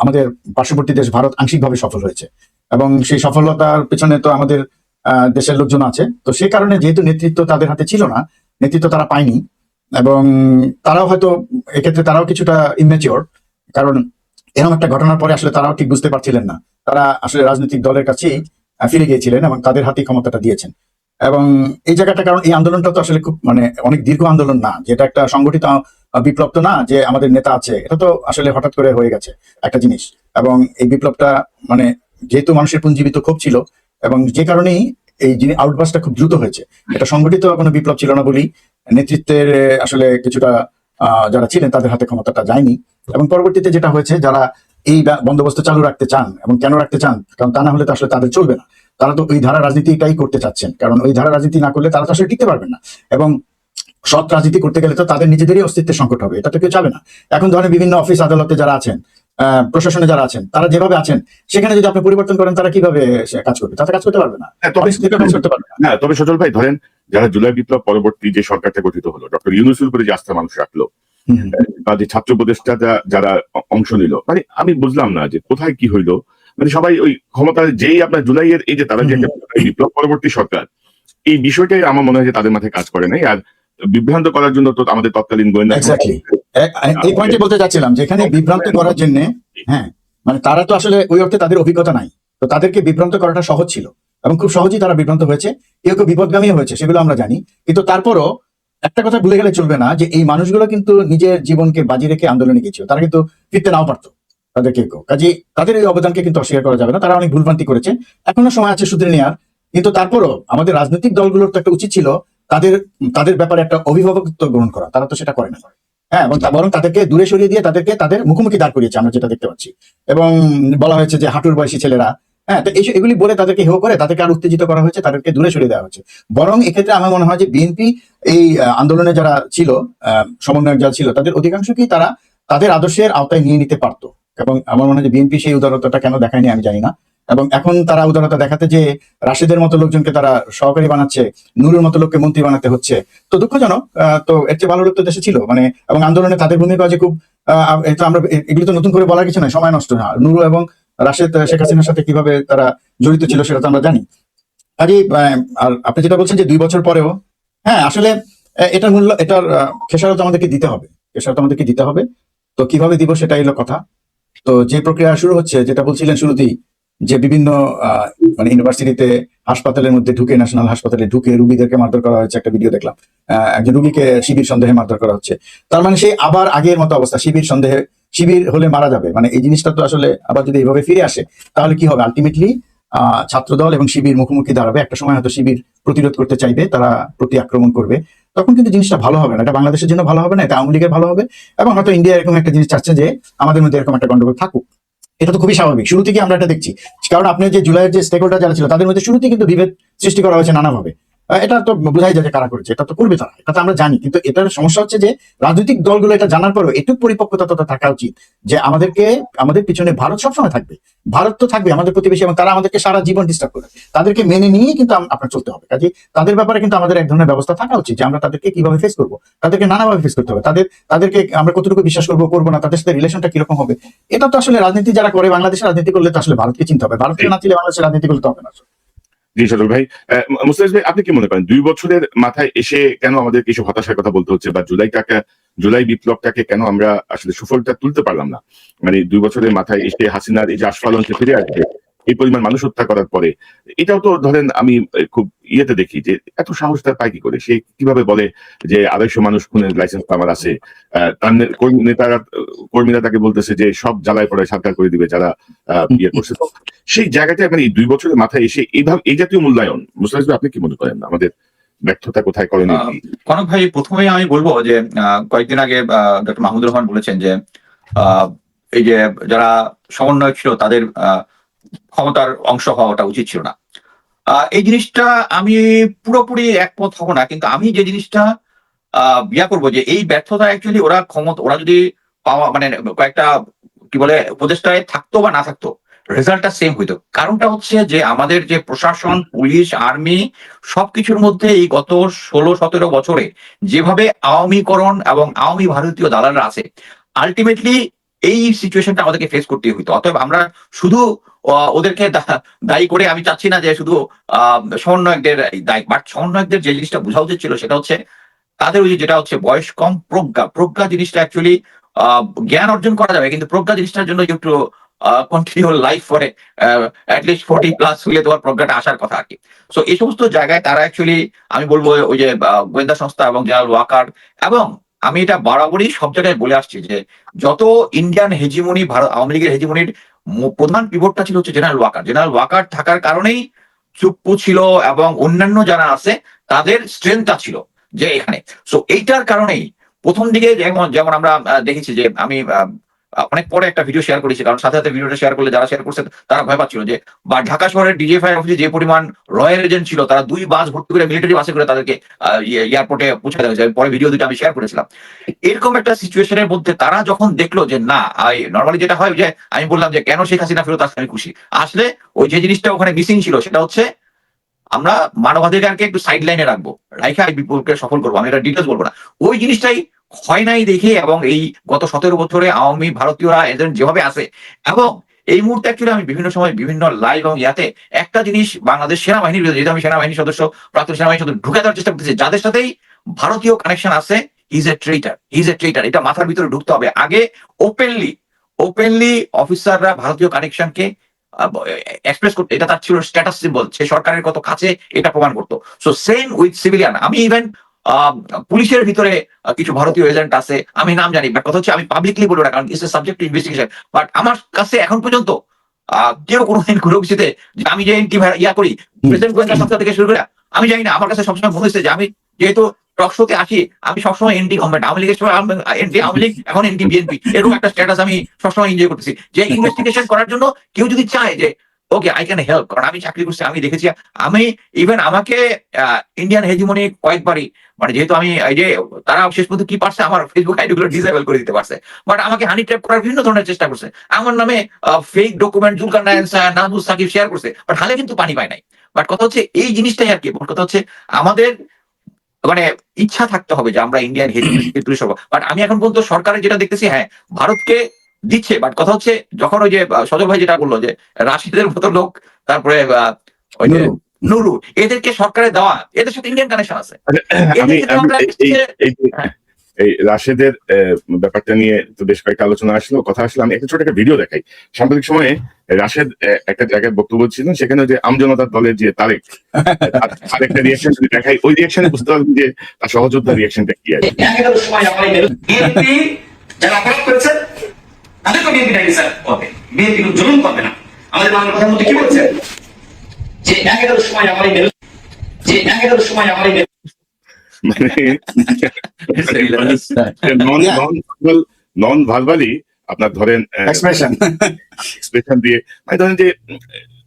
আমাদের পার্শ্ববর্তী দেশ ভারত আংশিকভাবে সফল হয়েছে, এবং সেই সফলতার পেছনে তো আমাদের দেশের লোকজন আছে। তো সেই কারণে যেহেতু নেতৃত্ব তাদের হাতে ছিল না, নেতৃত্ব তারা পায়নি, এবং তারাও হয়তো এক্ষেত্রে তারাও কিছুটা ইমেচিওর, কারণ এরকম একটা ঘটনার পরে আসলে তারাও ঠিক বুঝতে পারছিলেন না। তারা আসলে রাজনৈতিক দলের কাছেই ফিরে গিয়েছিলেন এবং তাদের হাতেই ক্ষমতাটা দিয়েছেন। এবং এই জায়গাটা, কারণ এই আন্দোলনটা তো আসলে খুব মানে অনেক দীর্ঘ আন্দোলন না, যেটা একটা সংগঠিত বিপ্লব তো না যে আমাদের নেতা আছে, এটা তো আসলে হঠাৎ করে হয়ে গেছে একটা জিনিস। এবং এই বিপ্লবটা মানে যেহেতু মানুষের পুঞ্জীবিত ক্ষোভ ছিল, এবং যে কারণেই এই আউটবাসটা খুব দ্রুত হয়েছে, এটা সংগঠিত কোনো বিপ্লব ছিল না বলেই নেতৃত্বের আসলে কিছুটা যারা ছিলেন তাদের হাতে ক্ষমতাটা যায়নি। এবং পরবর্তীতে যেটা হয়েছে, যারা এই বন্দোবস্ত চালু রাখতে চান এবং কেন রাখতে চান, কারণ তা না হলে তো আসলে তাদের চলবে না। তারা তো ওই ধারা রাজনীতিটাই করতে চাচ্ছেন, কারণ ওই ধারা রাজনীতি না করলে তারা তো আসলে টিকতে পারবেন না। এবং সৎ রাজনীতি করতে গেলে তো তাদের নিজেদেরই অস্তিত্বের সংকট হবে, এটা তো কেউ চাবে না। এখন ধরেন বিভিন্ন অফিস আদালতে যারা আছেন, প্রশাসনে যারা আছেন, তারা যেভাবে আছেন সেখানে যদি আপনি পরিবর্তন করেন, তারা কিভাবে কাজ করবে? তাতে কাজ করতে পারবে না, কাজ করতে পারবে না। তবে সজল ভাই ধরেন যারা জুলাই বিপ্লব পরবর্তী যে সরকারটা গঠিত হলো, ডক্টর ইউনূসের উপরে যে আস্থা মানুষ রাখলো, বা যে ছাত্র উপদেষ্টা যারা অংশ নিল, মানে আমি বুঝলাম না যে কোথায় কি হইলো। মানে সবাই ওই ক্ষমতা যেই আপনার জুলাইয়ের এই যে তারা যে বিপ্লব পরবর্তী সরকার, এই বিষয়টাই আমার মনে হয় যে তাদের মাথায় কাজ করে নাই। আর বিভ্রান্ত করার জন্য তো আমাদের তৎকালীন গোয়েন্দা, এই পয়েন্টে বলতে চাচ্ছিলাম, যেখানে বিভ্রান্ত করার জন্য, হ্যাঁ মানে তারা তো আসলে ওই অর্থে তাদের অভিজ্ঞতা নাই, তো তাদেরকে বিভ্রান্ত করাটা সহজ ছিল এবং খুব সহজেই তারা বিভ্রান্ত হয়েছে, কেউ কেউ বিপদগামী হয়েছে, সেগুলো আমরা জানি। কিন্তু তারপরও একটা কথা ভুলে গেলে চলবে না যে এই মানুষগুলো কিন্তু নিজের জীবনকে বাজি রেখে আন্দোলনে গিয়েছিল, তারা কিন্তু ফিরতে নাও পারতো, তাদের কেউ কাজে তাদের এই অবদানকে কিন্তু অস্বীকার করা যাবে না। তারা অনেক ভুলভ্রান্তি করেছে, এখনো সময় আছে শুধরে নেওয়ার। কিন্তু তারপরও আমাদের রাজনৈতিক দলগুলোর তো একটা উচিত ছিল তাদের ব্যাপারে একটা অভিভাবকত্ব গ্রহণ করা, তারা তো সেটা করে না। হ্যাঁ, এবং বরং তাদেরকে দূরে সরিয়ে দিয়ে তাদেরকে তাদের মুখোমুখি দাঁড় করিয়েছে, আমরা যেটা দেখতে পাচ্ছি। এবং বলা হয়েছে যে হাঁটুর বয়সী ছেলেরা, হ্যাঁ, তো এগুলি বলে তাদেরকে হেয় করে তাদেরকে আর উত্তেজিত করা হয়েছে, তাদেরকে দূরে সরিয়ে দেওয়া হয়েছে। বরং এক্ষেত্রে আমার মনে হয় যে বিএনপি এই আন্দোলনে যারা ছিল, সমন্বয়ক যারা ছিল, তাদের অধিকাংশকেই তারা তাদের আদর্শের আওতায় নিয়ে নিতে পারতো। এবং আমার মনে হয় যে বিএনপি সেই উদারতাটা কেন দেখায়নি আমি জানি না। এবং এখন তারা উদারতা দেখাতে যে রাশেদের মতো লোকজনকে তারা সহকারী বানাচ্ছে, নুরুর মতো লোককে মন্ত্রী বানাতে হচ্ছে, তো দুঃখজনক। তো এর চেয়ে ভালো লোক তো দেশে ছিল, মানে এবং আন্দোলনে তাদের ভূমিকা যে খুব আমরা এগুলো তো নতুন করে বলার কিছু নয়, সময় নষ্ট না। নুরু এবং রাশেদ শেখ হাসিনার সাথে কিভাবে তারা জড়িত ছিল সেটা তো আমরা জানি। কাজে আর আপনি যেটা বলছেন যে 2 বছর পরেও, হ্যাঁ আসলে এটার মূল্য, এটার খেসারত আমাদেরকে দিতে হবে। তো কিভাবে দিব সেটাই হলো কথা। তো যে প্রক্রিয়া শুরু হচ্ছে, যেটা বলছিলেন শুরুতেই, যে বিভিন্ন মানে ইউনিভার্সিটিতে হাসপাতালের মধ্যে ঢুকে, ন্যাশনাল হাসপাতালে ঢুকে রুগীদেরকে মারধর করা হয়েছে, একটা ভিডিও দেখলাম, একজন রুগীকে শিবির সন্দেহে মারধর করা হচ্ছে। তার মানে সেই আবার আগের মতো অবস্থা, শিবির হলে মারা যাবে, মানে এই জিনিসটা তো আসলে আবার যদি এইভাবে ফিরে আসে তাহলে কি হবে? আলটিমেটলি ছাত্রদল এবং শিবির মুখোমুখি দাঁড়াবে, একটা সময় হয়তো শিবির প্রতিরোধ করতে চাইবে, তারা প্রতি আক্রমণ করবে, তখন কিন্তু জিনিসটা ভালো হবে না। এটা বাংলাদেশের জন্য ভালো হবে না, এটা আওয়ামী লীগের ভালো হবে, এবং হয়তো ইন্ডিয়া এরকম একটা জিনিস চাচ্ছে যে আমাদের মধ্যে এরকম একটা গন্ডগোল থাকুক। এটা তো খুবই স্বাভাবিক, শুরু থেকে আমরা এটা দেখছি। কারণ আপনি যে জুলাইয়ের যে স্টেক হোল্ডার যারা ছিল, তাদের মধ্যে শুরুতেই কিন্তু বিভেদ সৃষ্টি করা হয়েছে নানাভাবে। এটা তো বোঝাই যায় যে কারা করেছে, এটা তো করবে তারা, এটা তো আমরা জানি। কিন্তু এটার সমস্যা হচ্ছে যে রাজনৈতিক দলগুলো এটা জানার পরেও এটুকু পরিপক্কতা তো থাকা উচিত যে আমাদের পিছনে ভারত সবসময় থাকবে, ভারত তো থাকবে আমাদের প্রতিবেশী, এবং তারা আমাদেরকে সারা জীবন ডিস্টার্ব করে, তাদেরকে মেনে নিয়েই কিন্তু আপনার চলতে হবে। কাজে তাদের ব্যাপারে কিন্তু আমাদের এক ধরনের ব্যবস্থা থাকা উচিত যে আমরা তাদেরকে কিভাবে ফেস করবো, তাদেরকে নানাভাবে ফেস করতে হবে, তাদেরকে আমরা কতটুকু বিশ্বাস করবো না, তাদের সাথে রিলেশনটা কিরকম হবে। এটা তো আসলে রাজনীতি যারা করে, বাংলাদেশের রাজনীতি করলে তো আসলে ভারতকে চিনতে হবে, ভারতকে না চিনলে বাংলাদেশের রাজনীতি করলে তো হবে না। জি সজল ভাই, মুস্তাফিজ ভাই, আপনি কি মনে করেন 2 বছরের মাথায় এসে কেন আমাদের কিছু হতাশার কথা বলতে হচ্ছে, বা জুলাই বিপ্লবটাকে কেন আমরা আসলে সুফলটা তুলতে পারলাম না? মানে 2 বছরের মাথায় এসে হাসিনার এই যে আস্ফালনকে ফিরে আসবে, এই পরিমাণ মানুষ হত্যা করার পরে এটাও তো ধরেন আমি খুব ইয়েতে দেখি যে এত সাহস তার পায় কি করে, সে কিভাবে বলে যে 250 মানুষ খুনের লাইসেন্স আমার আছে, তার কর্মীরা তাকে বলতেছে যে সব জ্বালায় পড়ায় সরকার করে দিবে যারা ইয়ে করছে। তো সেই জায়গাটা মানে এই 2 বছরের মাথায় এসে এইভাবে এই জাতীয় মূল্যায়ন, মুস্তাফিজ ভাই আপনি কি মনে করেন আমাদের ব্যর্থতা কোথায়, করণীয় কি? কনক ভাই, প্রথমেই আমি বলবো যে কয়েকদিন আগে ডক্টর মাহমুদুর রহমান বলেছেন যে এই যে যারা সমন্বয়ক ছিল তাদের ক্ষমতার অংশ হওয়াটা উচিত ছিল না। এই জিনিসটা আমি পুরোপুরি একমত হব না, কিন্তু আমি যে জিনিসটা বিয়া করবো যে এই ব্যর্থতা অ্যাকচুয়ালি ওরা যদি পাওয়া মানে কয়েকটা কি বলে উপদেষ্টায় থাকতো বা না থাকতো, রেজাল্টটা সেম হইতো। কারণটা হচ্ছে যে আমাদের যে প্রশাসন, পুলিশ, আর্মি সবকিছুর মধ্যে এই গত 16-17 বছরে যেভাবে আওয়ামীকরণ এবং আওয়ামী ভারতীয় দালালরা আছে, আলটিমেটলি এই সিচুয়েশনটা আমাদেরকে ফেস করতে হইতো। অতএব আমরা শুধু ওদেরকে দায়ী করে, আমি চাচ্ছি না যে শুধু সমন্বয়কদের দায়ী, বাট সমন্বয়কদের যে জিনিসটা বোঝা উচিত ছিল সেটা হচ্ছে তাদের ওই যেটা হচ্ছে বয়স কম, প্রজ্ঞা জিনিসটা অ্যাকচুয়ালি জ্ঞান অর্জন করা যাবে, কিন্তু প্রজ্ঞা জিনিসটার জন্য একটু কন্টিনিউ লাইফ করে অ্যাটলিস্ট 40+ হলে তোমার প্রজ্ঞাটা আসার কথা আর কি। সো এই সমস্ত জায়গায় তারা অ্যাকচুয়ালি আমি বলবো ওই যে গোয়েন্দা সংস্থা এবং জেনারেল ওয়াকার, এবং আমি এটা বরাবরই সব জায়গায় বলে আসছি যে যত ইন্ডিয়ান হেজিমনি, ভারত আওয়ামী লীগের হেজিমনির প্রধান পিভটটা ছিল হচ্ছে জেনারেল ওয়াকার থাকার কারণেই চুপ্পু ছিল এবং অন্যান্য যারা আছে তাদের স্ট্রেংথটা ছিল যে এখানে। সো এইটার কারণেই প্রথম দিকে যেমন আমরা দেখেছি যে আমি অনেক পরে একটা ভিডিও শেয়ার করেছি, কারণ সাথে সাথে ভিডিওটা শেয়ার করলে যারা শেয়ার করছে তারা ভয় পাচ্ছিল যে বা ঢাকা শহরের ডিজিএফআই অফিসে যে পরিমাণ রয়্যাল এজেন্ট ছিল, তারা 2 বাস ভর্তি করে মিলিটারি বাসে করে তাদেরকে এয়ারপোর্টে পৌঁছে দেওয়া হয়েছে। পরে ভিডিও 2টা আমি শেয়ার করেছিলাম। এরকম একটা সিচুয়েশনের মধ্যে তারা যখন দেখলো যে না, নর্মালি যেটা হয় যে আমি বললাম যে কেন শেখ হাসিনা ফেরত আসলে আমি খুশি, আসলে ওই যে জিনিসটা ওখানে মিসিং ছিল সেটা হচ্ছে আমরা মানবাধিকারকে একটু সাইড লাইনে রাখবো, রাইখা এই বিপ্লবকে সফল করবো। আমি এটা ডিটেলস বলবো না, ওই জিনিসটাই হয় নাই দেখে, এবং এই গত 17 বছরে আওয়ামী ভারতীয়রা এজেন্ট যেভাবে আছে, এবং এই মুহূর্তে অ্যাকচুয়ালি আমি বিভিন্ন সময় বিভিন্ন লাইভ এবং ইয়াতে একটা জিনিস বাংলাদেশ সেনাবাহিনীর বিরুদ্ধে, যেহেতু আমি সেনাবাহিনীর সদস্য, প্রাক্তন সেনাবাহিনীর সদস্য, ঢুকে দেওয়ার চেষ্টা করতেছি যাদের সাথেই ভারতীয় কানেকশন আছে, ইজ এ ট্রেটার। এটা মাথার ভিতরে ঢুকতে হবে। আগে ওপেনলি অফিসাররা ভারতীয় কানেকশনকে এক্সপ্রেস করতে, এটা তার ছিল স্ট্যাটাস সিম্বল, সে সরকারের কত কাছে এটা প্রমাণ করতো। So same with civilian. আমি ইভেন পুলিশের ভিতরে কিছু ভারতীয় এজেন্ট আছে, আমি নাম জানি, বাট কথা হচ্ছে আমি পাবলিকলি বলবো না, কারণ it's a subject to investigation. But আমার কাছে এখন পর্যন্ত কেউ কোনোদিন কোনো কিছুতে যে আমি যে এনটি ইয়া করি, প্রেসিডেন্ট গোয়েন্দা সংস্থা থেকে শুরু করে আমি জানি না, আমার কাছে সবসময় মনে হয়েছে যে আমি যেহেতু টক শোতে আসি, আমি সবসময় এনটি গভর্নমেন্ট, আওয়ামী লীগের সময় এনটি আওয়ামী লীগ, এখন এনটি বিএনপি, এরকম একটা স্ট্যাটাস আমি সবসময় এনজয় করতেছি। যে ইনভেস্টিগেশন করার জন্য কেউ যদি চায় যে ওকে আই ক্যান হেল্প, কারণ আমি চাকরি করছি, আমি দেখেছি, আমি ইভেন আমাকে ইন্ডিয়ান হেজিমনি কয়েকবারই, মানে যেহেতু আমি এই যে তারা শেষ পর্যন্ত কি পারছে, আমার ফেসবুক আইডি গুলো ডিসেবল করে দিতে পারছে, বাট আমাকে হানি ট্র্যাপ করার বিভিন্ন ধরনের চেষ্টা করছে, আমার নামে fake document Zulkarnain Nazmus Sakib share করছে, বাট হালে কিন্তু পানি পায় নাই। বাট কথা হচ্ছে এই জিনিসটাই আর কি, কথা হচ্ছে আমাদের মানে ইচ্ছা থাকতে হবে যে আমরা ইন্ডিয়ান হেজিমনি তুলে সরব। বাট আমি এখন পর্যন্ত সরকারের যেটা দেখতেছি, হ্যাঁ ভারতকে দিচ্ছে, বাট কথা হচ্ছে যখন ওই যে সজল ভাই যেটা বললো যে রাশিদের মতো লোক, তারপরে ওই যে নুরু, এদেরকে সরকারে দেওয়া, এদের সাথে ইন্ডিয়ান কানেকশন আছে। এই রাশেদের ব্যাপারটা নিয়ে তো বেশ কয়েকটা আলোচনা আসলো, কথা আসলো। আমি একটা ছোট একটা ভিডিও দেখাই। সাম্প্রতিক সময়ে রাশেদ একটা জায়গায় বক্তব্য ছিলেন, সেখানে যে আমজনতার দলের যে তারেক একটা রিয়াকশন যদি দেখাই, ওই রিয়াকশনে বুঝতে পারবেন যে তার সহযোদ্ধার রিয়াকশনটা কি আছে। যারা অপরাধ করেছে তাদেরকে বিএনপি বিচার করবে, বিএনপি জুলুম করবে না। আমাদের মাননীয় প্রধানমন্ত্রী কি বলছেন যে 11 সময় আমারই নন ভার্বালি আপনার ধরেন এক্সপ্রেশন দিয়ে, মানে ধরেন যে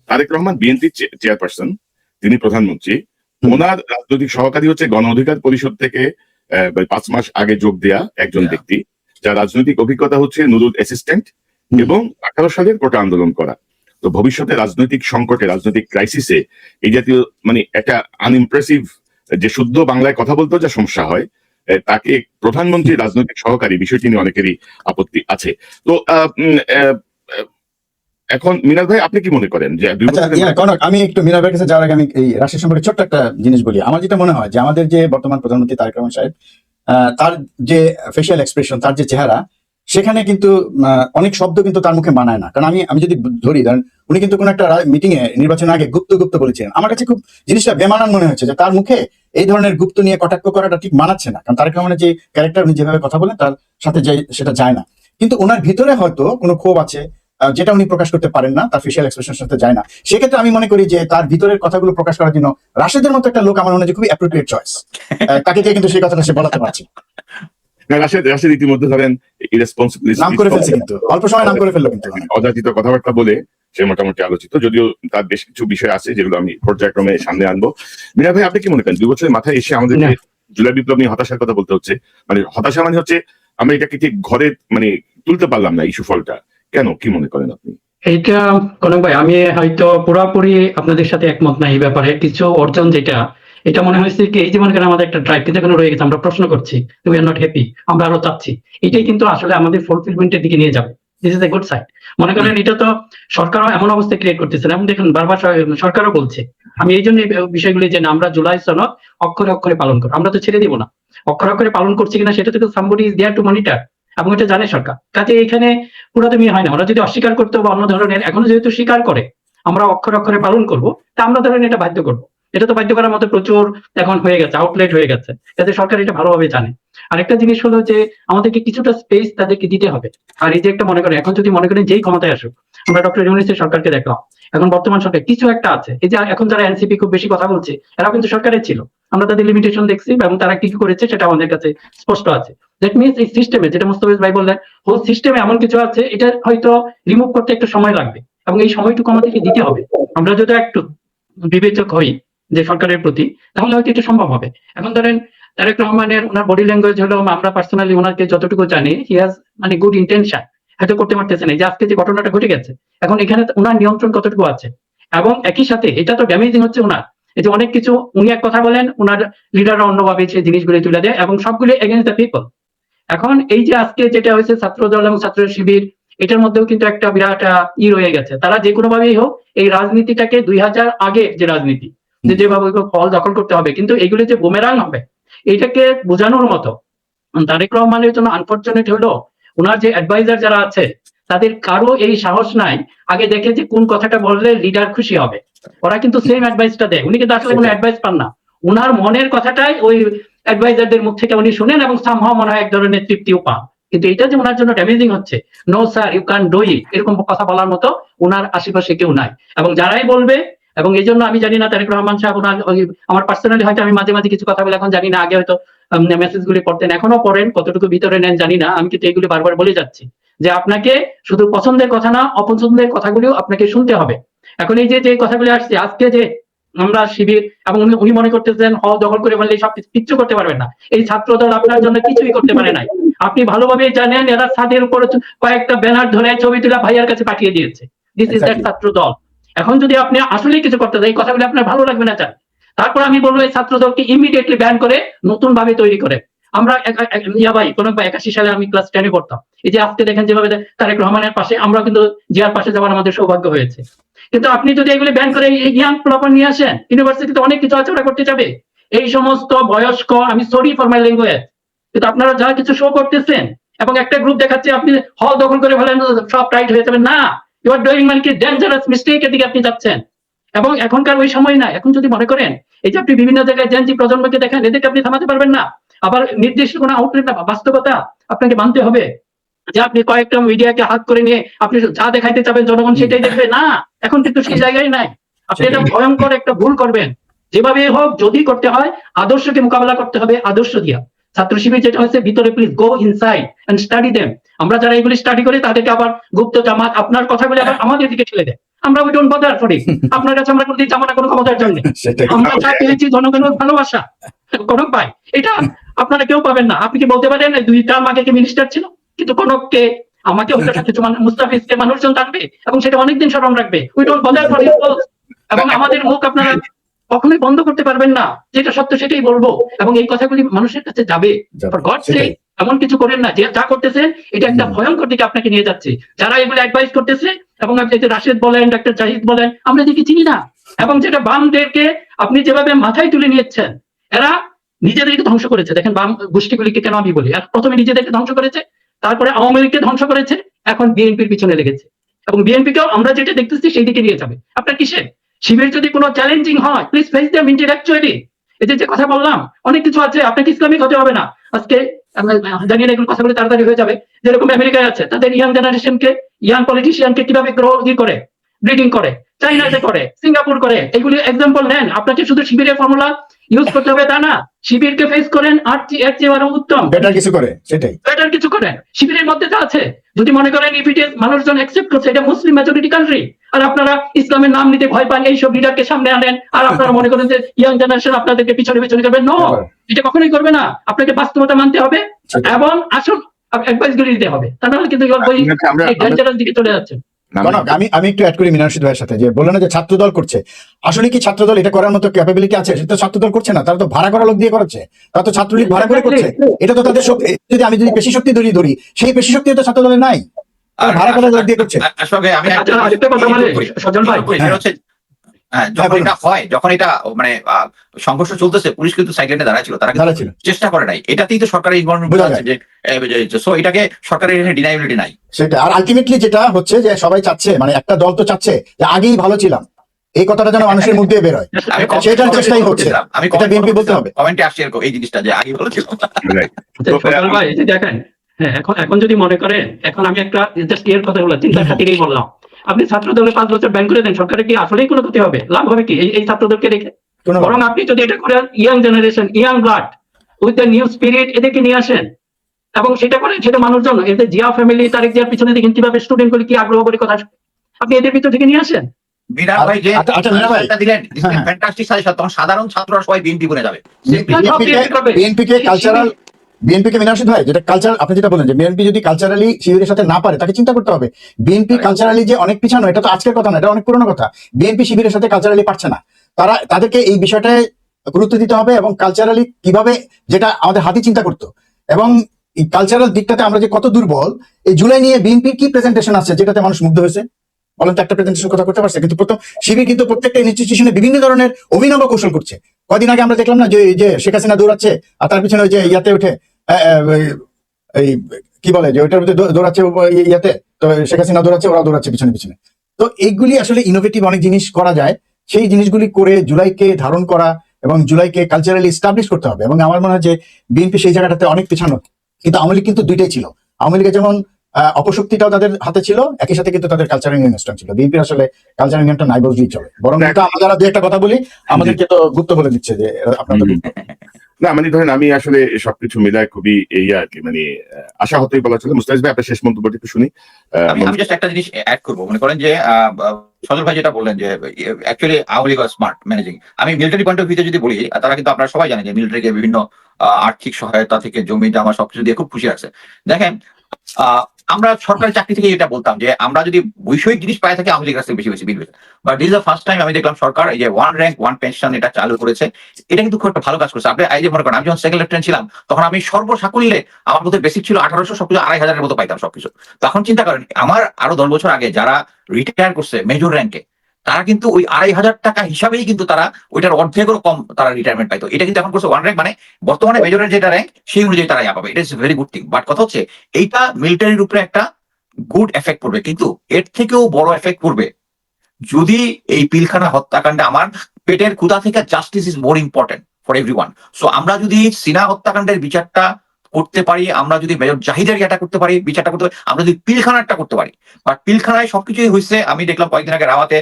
তারেক রহমান বিএনপি চেয়ারপারসন, তিনি প্রধানমন্ত্রী, ওনার রাজনৈতিক সহকারী হচ্ছে গণ অধিকার পরিষদ থেকে 5 মাস আগে যোগ দেয়া একজন ব্যক্তি, যার রাজনৈতিক অভিজ্ঞতা হচ্ছে নুরুল অ্যাসিস্ট্যান্ট, এবং 18 সালের কোটা আন্দোলন করা। তো ভবিষ্যতে রাজনৈতিক সংকটে, রাজনৈতিক ক্রাইসিসে এই জাতীয় মানে একটা আনইমপ্রেসিভ, যে শুদ্ধ বাংলায় কথা বলতেও যা সমস্যা হয়, তাকে প্রধানমন্ত্রী রাজনৈতিক সহকারী, বিষয়টি নিয়ে অনেকেরই আপত্তি আছে। তো এখন মিনাল ভাই আপনি কি মনে করেন যে কনক, আমি একটু মিনাল ভাইয়ের কাছে যাওয়ার আগে আমি এই রাশিদ সম্পর্কে ছোট্ট একটা জিনিস বলি। আমার যেটা মনে হয় যে আমাদের যে বর্তমান প্রধানমন্ত্রী তারেক রহমান সাহেব, তার যে ফেশিয়াল এক্সপ্রেশন, তার যে চেহারা, সেখানে কিন্তু অনেক শব্দ কিন্তু তার মুখে মানায় না। কারণ আমি যদি ধরি, ধরেন উনি কিন্তু কোন একটা মিটিং এ নির্বাচনের আগে গুপ্ত বলেছিলেন। আমার কাছে খুব জিনিসটা বেমানান মনে হচ্ছে যে তার মুখে এই ধরনের গুপ্ত নিয়ে কটাক্ষ করাটা ঠিক মানাচ্ছে না। কারণ তারেক রহমানের যে ক্যারেক্টার, উনি যেভাবে কথা বলেন তার সাথে সেটা যায় না। কিন্তু ওনার ভিতরে হয়তো কোনো ক্ষোভ আছে যেটা উনি প্রকাশ করতে পারেন না, তার ফেশিয়াল এক্সপ্রেশনের সাথে যায় না। সেক্ষেত্রে আমি মনে করি যে তার ভিতরের কথাগুলো প্রকাশ করার জন্য রাশেদের মতো একটা লোক আমার মনে হয় খুবই অ্যাপ্রোপ্রিয়েট চয়েস। তাকে দিয়ে কিন্তু সেই কথাটা সে বলাতে পারছে না। রাশেদ ইতিমধ্যে ধরেন ইরেসপন্সিবল নাম করে ফেলছে, কিন্তু অল্প সময় নাম করে ফেললো, কিন্তু অযাচিত কথাবার্তা বলে সে মোটামুটি আলোচিত, যদিও তার বেশ কিছু বিষয় আছে যেগুলো আমি পর্যায়ক্রমে সামনে আনবো। মিনা ভাই, আপনি কি মনে করেন 2 বছরের মাথায় এসে আমাদের জুলাই বিপ্লব নিয়ে হতাশার কথা বলতে হচ্ছে? মানে হতাশা মানে হচ্ছে আমরা এটাকে ঠিক ঘরে মানে তুলতে পারলাম না ইস্যু ফলটা, কেন, কি মনে করেন আপনি? এইটা কনক ভাই, আমি হয়তো পুরোপুরি আপনাদের সাথে একমত না এই ব্যাপারে। কিছু অর্জন যেটা, এটা মনে হয়েছে কি, এই যে মনে করেন আমাদের একটা ড্রাইভ কিন্তু এখনো রয়ে গেছে, আমরা প্রশ্ন করছি, উই আর নট হ্যাপি, আমরা আরো চাচ্ছি। এটাই কিন্তু আসলে আমাদের ফুলফিলমেন্টের দিকে নিয়ে যাবে। This is a good side. মনে করেন এটা তো সরকারও এমন অবস্থা ক্রিয়েট করতেছে, এবং দেখুন বারবার সরকারও বলছে, আমি এই জন্য বিষয়গুলি যে আমরা জুলাই সনদ অক্ষরে অক্ষরে পালন করবো, আমরা তো ছেড়ে দিব না। অক্ষরে অক্ষরে পালন করছি কিনা সেটা তো somebody is there to monitor, এবং এটা জানে সরকার। কাজে এখানে পুরোদমি হয় না। ওরা যদি অস্বীকার করতে বা অন্য ধরনের, এখনো যেহেতু স্বীকার করে আমরা অক্ষরে অক্ষরে পালন করবো, তা আমরা ধরেন এটা বাধ্য করবো। এটা তো বাধ্য করার মতো প্রচুর এখন হয়ে গেছে, আউটলেট হয়ে গেছে, যাতে সরকার এটা ভালোভাবে জানে। আরেকটা জিনিস হলো যে আমাদেরকে কিছুটা স্পেস তাদেরকে দিতে হবে। আর এই যে একটা মনে করেন, এখন যদি মনে করেন যেই ক্ষমতায় আসুক, আমরা ডক্টর ইউনূসের সরকারকে দেখলাম, এখন বর্তমান সরকার কিছু একটা আছে। এই যে এখন যারা এনসিপি খুব বেশি কথা বলছে, এরা কিন্তু সরকারের ছিল, আমরা তাদের লিমিটেশন দেখছি, এবং তারা কি করেছে সেটা আমাদের কাছে স্পষ্ট আছে। দ্যাট মিনস এই সিস্টেমে, যেটা মুস্তাফিজ ভাই বললেন, হোল সিস্টেমে এমন কিছু আছে, এটা হয়তো রিমুভ করতে একটু সময় লাগবে, এবং এই সময়টুকু আমাদেরকে দিতে হবে। আমরা যদি একটু বিবেচক হই যে সরকারের প্রতি, তাহলে হয়তো এটা সম্ভব হবে। এখন ধরেন তারেক রহমানের ওনার বডি ল্যাঙ্গুয়েজ হলো, আমরা পার্সোনালি ওনাকে যতটুকু জানি, হি হ্যাজ মানে গুড ইন্টেনশন, হয়তো করতে পারতেছে না। যে আজকে যে ঘটনাটা ঘটে গেছে, এখন এখানে ওনার নিয়ন্ত্রণ কতটুকু আছে, এবং একই সাথে এটা তো ড্যামেজিং হচ্ছে ওনার, এই যে অনেক কিছু উনি এক কথা বলেন, ওনার লিডাররা অন্যভাবে সেই জিনিসগুলি তুলে দেয়, এবং সবগুলো এগেইনস্ট দ্য পিপল। এখন এই যে আজকে যেটা হয়েছে ছাত্র দল এবং ছাত্র শিবির, এটার মধ্যেও কিন্তু একটা বিরাট রয়ে গেছে। তারা যে কোনো ভাবেই হোক এই রাজনীতিটাকে 2000 আগে যে রাজনীতি, যেভাবে ফল দখল করতে হবে, কিন্তু এগুলি যে বুমেরাং হবে এটাকে বোঝানোর মতো। তারেক রহমানের জন্য আনফরচুনেট হলো, ওনার যে অ্যাডভাইজার যারা আছে তাদের কারো এই সাহস নাই আগে দেখে যে কোন কথাটা বললে লিডার খুশি হবে। ওরা কিন্তু সেম অ্যাডভাইসটা দেয়, উনি কিন্তু আসলে কোনো অ্যাডভাইস পান না, ওনার মনের কথাটাই ওই অ্যাডভাইজারদের মুখ থেকে উনি শুনেন, এবং সামহাও মনে হয় এক ধরনের তৃপ্তিও পান। কিন্তু এটা যে ওনার জন্য ড্যামেজিং হচ্ছে, no sir you can do it, এরকম কথা বলার মতো ওনার আশেপাশে কেউ নাই। এবং যারাই বলবে, এবং এই জন্য আমি জানি না তারেক রহমান সাহেব, ওনার আমার পার্সোনালি হয়তো আমি মাঝে মাঝে কিছু কথা বলে এখন জানি না, আগে হয়তো মেসেজ গুলি পড়তেন, এখনো পড়েন, কতটুকু ভিতরে নেন জানি না। আমি কিন্তু এগুলি বারবার বলে যাচ্ছি যে আপনাকে শুধু পছন্দের কথা না, অপছন্দের কথাগুলিও আপনাকে শুনতে হবে। এখন এই যে কথাগুলি আসছে আজকে, যে আমরা শিবির, এবং উনি মনে করতেছেন হল দখল করে বললে সব কিচ্ছু করতে পারবেন না। এই ছাত্র দল আপনার জন্য কিছুই করতে পারে নাই। আপনি ভালোভাবে জানেন, এরা ছাদের উপর কয়েকটা ব্যানার ধরে ছবি তুলে ভাইয়ার কাছে পাঠিয়ে দিয়েছে, দিস ইজ দ্যাট ছাত্র দল। এখন যদি আপনি আসলেই কিছু করতে চান, এই কথাগুলি আপনার ভালো লাগবে না চান, তারপর আমি বলবো এই ছাত্র দলকে ইমিডিয়েটলি ব্যান করে নতুন ভাবে তৈরি করে। আমরা ভাই কোনো 81 সালে আমি ক্লাস 10-এ পড়তাম, এই যে আজকে দেখেন যেভাবে তারেক রহমানের পাশে, আমরা কিন্তু জিয়ার পাশে যাওয়ার আমাদের সৌভাগ্য হয়েছে। কিন্তু আপনি যদি এগুলি ব্যান করে ইয়াং প্লপার নিয়ে আসেন, ইউনিভার্সিটিতে অনেক কিছু আছে ওরা করতে যাবে। এই সমস্ত বয়স্ক, আমি সরি ফর মাই ল্যাঙ্গুয়েজ, কিন্তু আপনারা যা কিছু শো করতেছেন এবং একটা গ্রুপ দেখাচ্ছে আপনি হল দখল করে ফেলেন, সব রাইট হয়ে যাবে না, ইউ আর ডুইং মানে কি ডেঞ্জারাস মিস্টেকের দিকে আপনি যাচ্ছেন। এবং এখনকার ওই সময় না। এখন যদি মনে করেন এই যে আপনি বিভিন্ন জায়গায় জেনজি প্রজন্মকে দেখেন, এদেরকে আপনি থামাতে পারবেন না। আবার নির্দিষ্ট কোনো আউটলেট না, বাস্তবতা আপনাকে মানতে হবে যে আপনি কয়েকটা মিডিয়াকে হাত করে নিয়ে আপনি যা দেখাইতে চাবেন জনগণ সেটাই দেখবে না। এখন কিন্তু সেই জায়গায় নাই। আপনি এটা ভয়ঙ্কর একটা ভুল করবেন। যেভাবে হোক যদি করতে হয় আদর্শকে মোকাবেলা করতে হবে, আদর্শ দিয়া। ছাত্র শিবির যেটা হচ্ছে ভিতরে, please go inside and study them. আমরা যারা এগুলি স্টাডি করি তাদেরকে আবার গুপ্ত জামাত আপনার কথাগুলি আবার আমাদের দিকে ঠেলে দেয়। আমরা we don't bother for it. আপনার কাছে আমরা কোনো জামানা কোনো ক্ষমতার জন্য, আমরা যা পেয়েছি জনগণের ভালোবাসা। কনক ভাই, এটা আপনারা কেউ পাবেন না। আপনি কি বলতে পারেন 2 টার্ম আগে কে মিনিস্টার ছিল, কিন্তু কনককে, আমাকে, কিছু মুস্তাফিজকে মানুষজন থাকবে এবং সেটা অনেকদিন স্মরণ রাখবে। We don't bother for it. এবং আমাদের মুখ আপনারা কখনোই বন্ধ করতে পারবেন না, যেটা সত্য সেটাই বলবো, এবং এই কথাগুলি মানুষের কাছে যাবে। ফর গড সেক এমন কিছু করেন না, যে যা করতেছে এটা একটা ভয়ঙ্কর দিকে আপনাকে নিয়ে যাচ্ছে। যারা এগুলো অ্যাডভাইস করতেছে, এবং আপনি রাশেদ বলেন, ডক্টর জাহিদ বলেন, আমরা এদিকে চিনি না। এবং যেটা বামদেরকে আপনি যেভাবে মাথায় তুলে নিয়েছেন, এরা নিজেদেরকে ধ্বংস করেছে। দেখেন বাম গোষ্ঠীগুলিকে কেন আমি বলি, প্রথমে নিজেদেরকে ধ্বংস করেছে, তারপরে আওয়ামী লীগকে ধ্বংস করেছে, এখন বিএনপির পিছনে লেগেছে এবং বিএনপিকেও আমরা যেটা দেখতেছি সেই দিকে নিয়ে যাবে। আপনার কিসে শিবির যদি কোনো চ্যালেঞ্জিং হয়, প্লিজ ফেস দেম ইন্টেলেকচুয়ালি। এই যে কথা বললাম অনেক কিছু আছে, আপনাকে ইসলামিক হতে হবে না। আজকে জানি না এগুলো কথাগুলো তাড়াতাড়ি হয়ে যাবে, যেরকম আমেরিকায় আছে তাদের ইয়াং জেনারেশনকে, ইয়াং পলিটিশিয়ানকে কিভাবে গ্রো করে, ব্রিডিং করে, চাইনাতে করে, সিঙ্গাপুর করে, এগুলি এক্সাম্পল নেন। আপনাকে শুধু শিবিরের ফর্মুলা ইউজ করতে হবে তা না, শিবিরকে ফেস করেন, আর এর চেয়ে আরো উত্তম বেটার কিছু করে, সেটাই বেটার কিছু করেন। শিবিরের মধ্যে যা আছে যদি মনে করেন ইপিটিএস মানুষজন অ্যাকসেপ্ট করছে, এটা মুসলিম মেজরিটি কান্ট্রি, আর আপনারা ইসলামের নাম নিতে ভয় পান, এইসব লিডারকে সামনে আনেন, আর আপনারা মনে করেন যে ইয়াং জেনারেশন আপনাদেরকে পিছনে পিছনে করবে। নো, এটা কখনোই করবে না। আপনাকে বাস্তবতা মানতে হবে এবং আসল অ্যাডভাইস গুলি দিতে হবে, তা নাহলে কিন্তু বই ডেঞ্জারাস দিকে চলে যাচ্ছে। আমি একটু অ্যাড করি মিনার রশিদ ভাইয়ের সাথে, যে বললেন না যে ছাত্রদল করছে, আসলে কি ছাত্রদল এটা করার মতো ক্যাপাবিলিটি আছে? সেটা তো ছাত্রদল করছে না, তারা তো ভাড়া করা লোক দিয়ে করাচ্ছে, তারা তো ছাত্রলীগ ভাড়া করে করছে। এটা তো তাদের শক্তি, যদি আমি যদি পেশি শক্তি ধরি সেই পেশি শক্তি তো ছাত্রদলে নাই, ভাড়া করা লোক দিয়ে করছে। আসলে আমি আরেকটা কথা বলে সজল ভাই, যখন এটা মানে সংঘর্ষ চলতেছে, পুলিশ কিন্তু সাইডলাইনে দাঁড়াচ্ছিল, তারা কিন্তু চেষ্টা করে নাই। এটাতেই তো সরকারের ইনভলভমেন্ট আছে, যে সো এটাকে সরকারের ডিনাইবিলিটি নাই সেটা। আর আলটিমেটলি যেটা হচ্ছে যে সবাই চাচ্ছে, মানে একটা দল তো চাচ্ছে যে আগেই ভালো ছিলাম, এই কথাটা যেন মানুষের মুখ দিয়ে বের হয়, সেটার চেষ্টাই হচ্ছে। আমি বিএনপি বলতে হবে, কমেন্টে আসছে এই জিনিসটা যে আগে ভালো ছিল। সজল ভাই এই যে দেখেন, হ্যাঁ এখন যদি মনে করেন, এখন আমি একটা জাস্ট এর কথা বললাম, চিন্তার খাতিরেই বললাম, আপনি ছাত্র দলে 5 বছর ব্যান করে দেন, সরকারের কি আসলেই কোনো ক্ষতি হবে? লাভ হবে কি এই ছাত্রদেরকে রেখে? বরং আপনি যদি এটা করেন, young generation, young blood with the new spirit এদেরকে নিয়ে আসেন এবং সেটা করেন, সেটা মানুষজন, এদের জিয়া ফ্যামিলি, তারেক জিয়ার পিছনে দেখেন কিভাবে স্টুডেন্ট গুলি কি আগ্রহ করে কথা, আপনি এদের ভিতর থেকে নিয়ে আসেন। মিনার ভাই যে দিলেন ফ্যান্টাস্টিক সাজেশন, তখন সাধারণ ছাত্ররা সবাই বিএনপি বনে যাবে। বিএনপিকে কালচারাল, বিএনপিকে মিনার রশিদ ভাই যেটা কালচার, আপনি যেটা বলেন যে বিএনপি যদি কালচারালি শিবিরের সাথে না পারে, তাকে চিন্তা করতে হবে। বিএনপি কালচারালি যে অনেক পিছানো, এটা তো আজকের কথা না, এটা অনেক পুরনো কথা। বিএনপি শিবিরের সাথে কালচারালি পারছে না, তাদেরকে এই বিষয়টায় গুরুত্ব দিতে হবে এবং কালচারালি কিভাবে, যেটা আমাদের হাতে চিন্তা করতো, এবং এই কালচারাল দিকটাতে আমরা যে কত দুর্বল। এই জুলাই নিয়ে বিএনপির কি প্রেজেন্টেশন আছে যেটাতে মানুষ মুগ্ধ হয়েছে? বলেন তো, একটা প্রেজেন্টেশন কথা করতে পারছে? কিন্তু প্রথম শিবির কিন্তু প্রত্যেকটা ইনস্টিটিউশনে বিভিন্ন ধরনের অভিনব কৌশল করছে। কদিন আগে আমরা দেখলাম না যে শেখ হাসিনা দৌড়াচ্ছে, আর তার পিছনে ওই যে ইয়াতে উঠে এই কি বলে যে ওইটার মধ্যে দৌড়াচ্ছে ইয়াতে, তো শেখ হাসিনা দৌড়াচ্ছে, ওরা দৌড়াচ্ছে পিছনে পিছনে। তো এইগুলি আসলে ইনোভেটিভ অনেক জিনিস করা যায়, সেই জিনিসগুলি করে জুলাইকে ধারণ করা এবং জুলাইকে কালচারালি এস্টাবলিশ করতে হবে। এবং আমার মনে হয় যে বিএনপি সেই জায়গাটাতে অনেক পিছানো, কিন্তু আওয়ামী লীগ কিন্তু দুইটাই ছিল। আওয়ামী লীগের যেমন অপশক্তিটাও তাদের হাতে ছিল, একই সাথে কিন্তু তাদের কালচারাল ইউনিয়ন ছিল। বিএনপির আসলে কালচারাল ইউনিয়নটা নাই বললেই চলে, বরং আমরা দুই একটা কথা বলি, আমাদেরকে তো গুপ্ত বলে দিচ্ছে যে আপনাদের না, মানে ধরেন আমি আসলে সবকিছু মিলায় খুবই এই আর কি, মানে আশা হতেই বলা চলে। মুস্তাফিজ ভাই আপনার শেষ মন্তব্যটি একটু শুনি। আমি জাস্ট একটা জিনিস অ্যাড করবো, মনে করেন যে সজল ভাই যেটা বললেন যে actually Awami League smart managing. আমি মিলিটারি পয়েন্ট অফ ভিউতে যদি বলি, তারা কিন্তু আপনারা সবাই জানেন যে মিলিটারিকে বিভিন্ন আর্থিক সহায়তা থেকে জমি জমা সবকিছু দিয়ে খুব খুশি রাখছে। দেখেন, আমরা সরকারি চাকরি থেকে এটা বলতাম যে আমরা যদি বৈষয়িক জিনিস পাই থাকি, আওয়ামী লীগ রাস্তায় বেশি বেশি বিল হয়েছে। But this the first time আমি দেখলাম সরকার এই যে 1 র্যাঙ্ক 1 পেনশন এটা চালু করেছে। এটা কিন্তু খুব একটা ভালো কাজ করেছে। আপনি এই যে মনে করেন, আমি যখন সেকেন্ড লেফটেন্যান্ট ছিলাম, তখন আমি সর্বসাকুল্যে আমার মধ্যে বেসিক ছিল 1800, সবকিছু 2500-এর মতো পাইতাম সবকিছু। তখন চিন্তা করেন, আমার আরো 10 বছর আগে যারা রিটায়ার করছে মেজর র্যাঙ্কে, তারা কিন্তু ওই 2500 টাকা হিসাবেই কিন্তু তারা ওইটার অর্ধেকেরও কম তারা রিটায়ারমেন্ট পাইতো। এটা কিন্তু এখন করছে 1 র্যাঙ্ক, মানে বর্তমানে মেজরের যেটা র্যাঙ্ক সেই অনুযায়ী তারা পাবে। এটা is very good thing. But কথা হচ্ছে, এইটা মিলিটারির উপরে একটা গুড এফেক্ট পড়বে, কিন্তু এর থেকেও বড় এফেক্ট পড়বে যদি এই পিলখানা হত্যাকাণ্ডে, আমার পেটের ক্ষুধা থেকে justice is more important for everyone. So আমরা যদি সিনা হত্যাকাণ্ডের বিচারটা করতে পারি, আমরা যদি মেজর জাহিদের এটা করতে পারি, বিচারটা করতে পারি, আমরা যদি পিলখানাটা করতে পারি। বাট পিলখানায় সবকিছুই হয়েছে। আমি দেখলাম কয়েকদিন আগে রাওয়াতে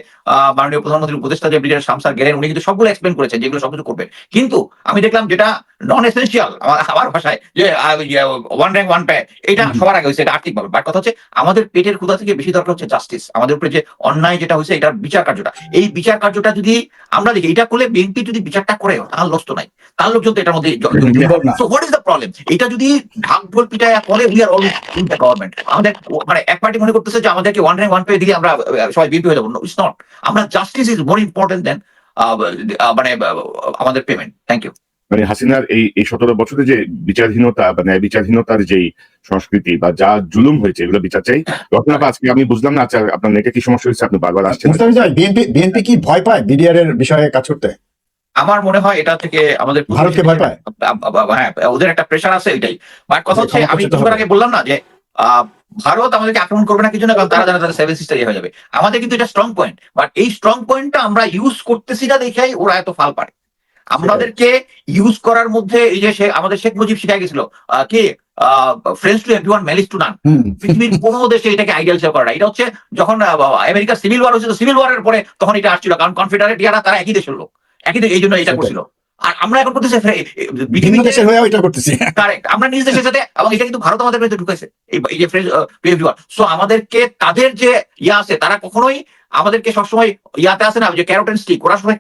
মাননীয় প্রধানমন্ত্রীর উপদেষ্টা যে ব্রিগেডিয়ার শামসার গেলেন, উনি কিন্তু সবগুলো এক্সপ্লেন করেছেন যেগুলো সবকিছু করবেন। কিন্তু আমি দেখলাম যেটা নন এসেন্সিয়াল, আমার ভাষায় যে 1 র্যাঙ্ক 1 পে, এটা সবার আগে হয়েছে, এটা আর্থিকভাবে। বাট কথা হচ্ছে, আমাদের পেটের ক্ষুধা থেকে বেশি দরকার হচ্ছে জাস্টিস। আমাদের উপরে যে অন্যায় যেটা হয়েছে, এটার বিচার কার্যটা, এই বিচার কার্যটা যদি আমরা দেখি, এটা করলে বিএনপি যদি বিচারটা করে, তার লস তো নাই, তার লোকজন তো এটার মধ্যে। So what is the problem? এটা যদি ঢাক ঢোল পিটায় করে, we are all in the government. আমাদের মানে এক পার্টি মনে করতেছে যে আমাদেরকে 1 র্যাঙ্ক 1 পে দিলে আমরা সবাই বিএনপি হয়ে যাবো। No, it's not. আমরা justice is more important than মানে আমাদের পেমেন্ট। Thank you. মানে হাসিনার এই 17 বছরে যে বিচারহীনতা বা ন্যায় বিচারহীনতার যেই সংস্কৃতি বা যা জুলুম হয়েছে, এগুলো বিচার চাই। রত্না, আজকে আমি বুঝলাম না, আচ্ছা আপনার নেটে কি সমস্যা হয়েছে, আপনি বারবার আসছেন। বিএনপি কি ভয় পায় বিডিআর এর বিষয়ে কাজ করতে? আমার মনে হয় এটা থেকে আমাদের ভারতকে ভয় পায়। হ্যাঁ, ওদের একটা প্রেশার আছে, এটাই। বাট কথা হচ্ছে, আমি কিছুক্ষণ আগে বললাম না যে ভারত আমাদেরকে আক্রমণ করবে না কিছু না, কারণ তারা জানে তারা 7 সিস্টার হয়ে যাবে। আমাদের কিন্তু এটা স্ট্রং পয়েন্ট, বাট এই স্ট্রং পয়েন্টটা আমরা ইউজ করতেছি না দেখেই ওরা এত ফাল পারে। আমাদেরকে ইউজ করার মধ্যে এই যে আমাদের শেখ মুজিব শিখা গেছিল কি friends to everyone malice two নান। পৃথিবীর কোনো দেশে এটাকে আইডিয়াল সেভ করা, এটা হচ্ছে যখন আমেরিকার সিভিল ওয়ার হয়েছিল, সিভিল ওয়ারের পরে তখন এটা আসছিল, কারণ কনফেডারেট ইয়ারা তারা একই দেশের লোক, একই এই জন্য এটা করছিল। আর আমরা এখন করতেছি বিভিন্ন দেশের হয়ে এটা করতেছি, কারেক্ট, আমরা নিজ দেশের সাথে, এবং এটা কিন্তু ভারত আমাদের মধ্যে ঢুকেছে এই যে ফ্রেন্ডস টু এভরিওয়ান। সো আমাদেরকে তাদের যে ইয়া আছে, তারা কখনোই আমাদেরকে সবসময় ইয়াতে আসে না যে ক্যারোট এন্ড স্টিক, ওরা সময়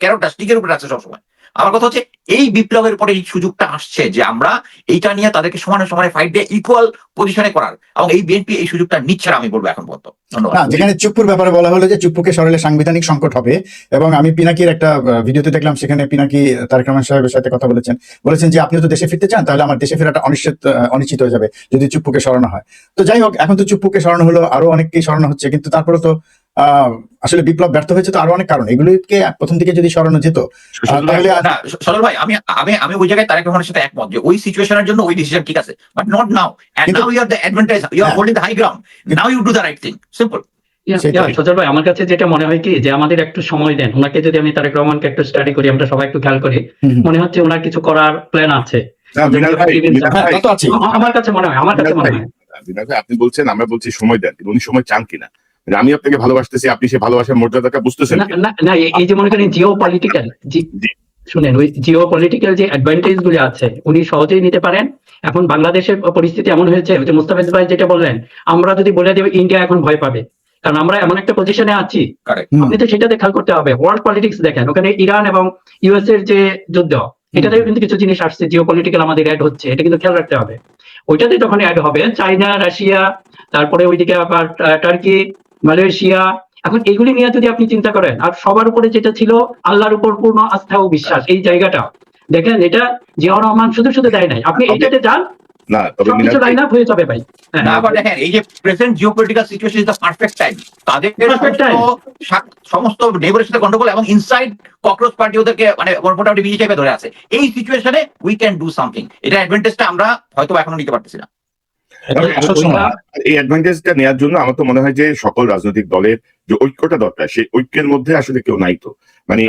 ক্যারোটটা স্টিকের উপরে আছে সবসময়। আমার কথা হচ্ছে এই বিপ্লবের পরে এই সুযোগটা আসছে যে আমরা এইটা নিয়ে তাদেরকে সমানে সমানে ফাইট দিয়ে ইকুয়াল পজিশনে করার, এবং এই বিএনপি এই সুযোগটা নিচ্ছে না আমি বলবো এখন পর্যন্ত। ধন্যবাদ। যেখানে চুপ্পুর ব্যাপারে বলা হলো যে চুপ্পুকে সরালে সাংবিধানিক সংকট হবে, এবং আমি পিনাকির একটা ভিডিওতে দেখলাম, সেখানে পিনাকি তারেক রহমান সাহেবের সাথে কথা বলেছেন যে আপনি তো দেশে ফিরতে চান, তাহলে আমার দেশে ফেরাটা অনিশ্চিত হয়ে যাবে যদি চুপ্পুকে সরানো হয়। তো যাই হোক, এখন তো চুপ্পুকে সরানো হলো, আরো অনেককেই সরানো হচ্ছে, কিন্তু তারপরে তো আসলে বিপ্লব ব্যর্থ হয়েছে তো আরো অনেক কারণ, এগুলিকে প্রথম দিকে যদি সরানো যেত তাহলে। সরল ভাই, আমি ওই জায়গায় তারেক রহমানের সাথে একমত যে ওই সিচুয়েশনের জন্য ওই ডিসিশন ঠিক আছে, but not now. And now you are the advantage, you are holding the high ground, now you do the right thing, simple. Sajal ভাই, আমার কাছে যেটা মনে হয় কি, যে আমাদের একটু সময় দেন ওনাকে, যদি আমি তারেক রহমানকে একটু স্টাডি করি, আমরা সবাই একটু খেয়াল করি, মনে হচ্ছে ওনার কিছু করার প্ল্যান আছে। আমার কাছে মনে হয় আপনি বলছেন, আমরা বলছি সময় দেন, কিন্তু উনি সময় চান কিনা। আমি আপনাকে ভালোবাসতেছি, আপনি সে ভালোবাসার মর্যাদাটা বুঝতেছেন না। এই যে মনে করেন জিও পলিটিক্যাল, শুনেন, ওই জিও পলিটিক্যাল যে অ্যাডভান্টেজ গুলো আছে উনি সহজেই নিতে পারেন। এখন বাংলাদেশের পরিস্থিতি এমন হয়েছে, যে মুস্তাফিজ ভাই যেটা বললেন, আমরা যদি বলে দেব ইন্ডিয়া এখন ভয় পাবে, কারণ আমরা এমন একটা পজিশনে আছি। আপনি তো সেটাতে খেয়াল করতে হবে, ওয়ার্ল্ড পলিটিক্স দেখেন, ওখানে ইরান এবং ইউএস এর যে যুদ্ধ, এটাতেও কিন্তু কিছু জিনিস আসছে, জিও পলিটিক্যাল আমাদের অ্যাড হচ্ছে, এটা কিন্তু খেয়াল রাখতে হবে। ওইটাতে তখন অ্যাড হবে চাইনা, রাশিয়া, তারপরে ওইদিকে আবার টার্কি, মালয়েশিয়া। এখন এগুলি নিয়ে যদি আপনি চিন্তা করেন, আর সবার উপরে যেটা ছিল আল্লাহর উপর পূর্ণ আস্থা ও বিশ্বাস, এই জায়গাটা দেখেন, এটা জিয়াউর রহমান শুধু দেয় নাই, আপনি এইটাতে যান না, তবে সবকিছু লাইন আপ হয়ে যাবে ভাই। না, আবার দেখেন এই যে present geopolitical situation is the perfect time, তাদের সমস্ত নেবারের সাথে গন্ডগোল, এবং ইনসাইড ককরোচ পার্টি ওদেরকে মানে মোটামুটি বিজেপি টাইপে ধরে আছে। এই সিচুয়েশনে উই ক্যান ডু সামথিং, এটা অ্যাডভান্টেজটা আমরা হয়তো এখনো নিতে পারতেছি না। এই অ্যাডভান্টেজটা নেওয়ার জন্য আমার তো মনে হয় যে সকল রাজনৈতিক দলের যে ঐক্যটা দরকার, সেই ঐক্যের মধ্যে আসলে কেউ নাই। তো মানে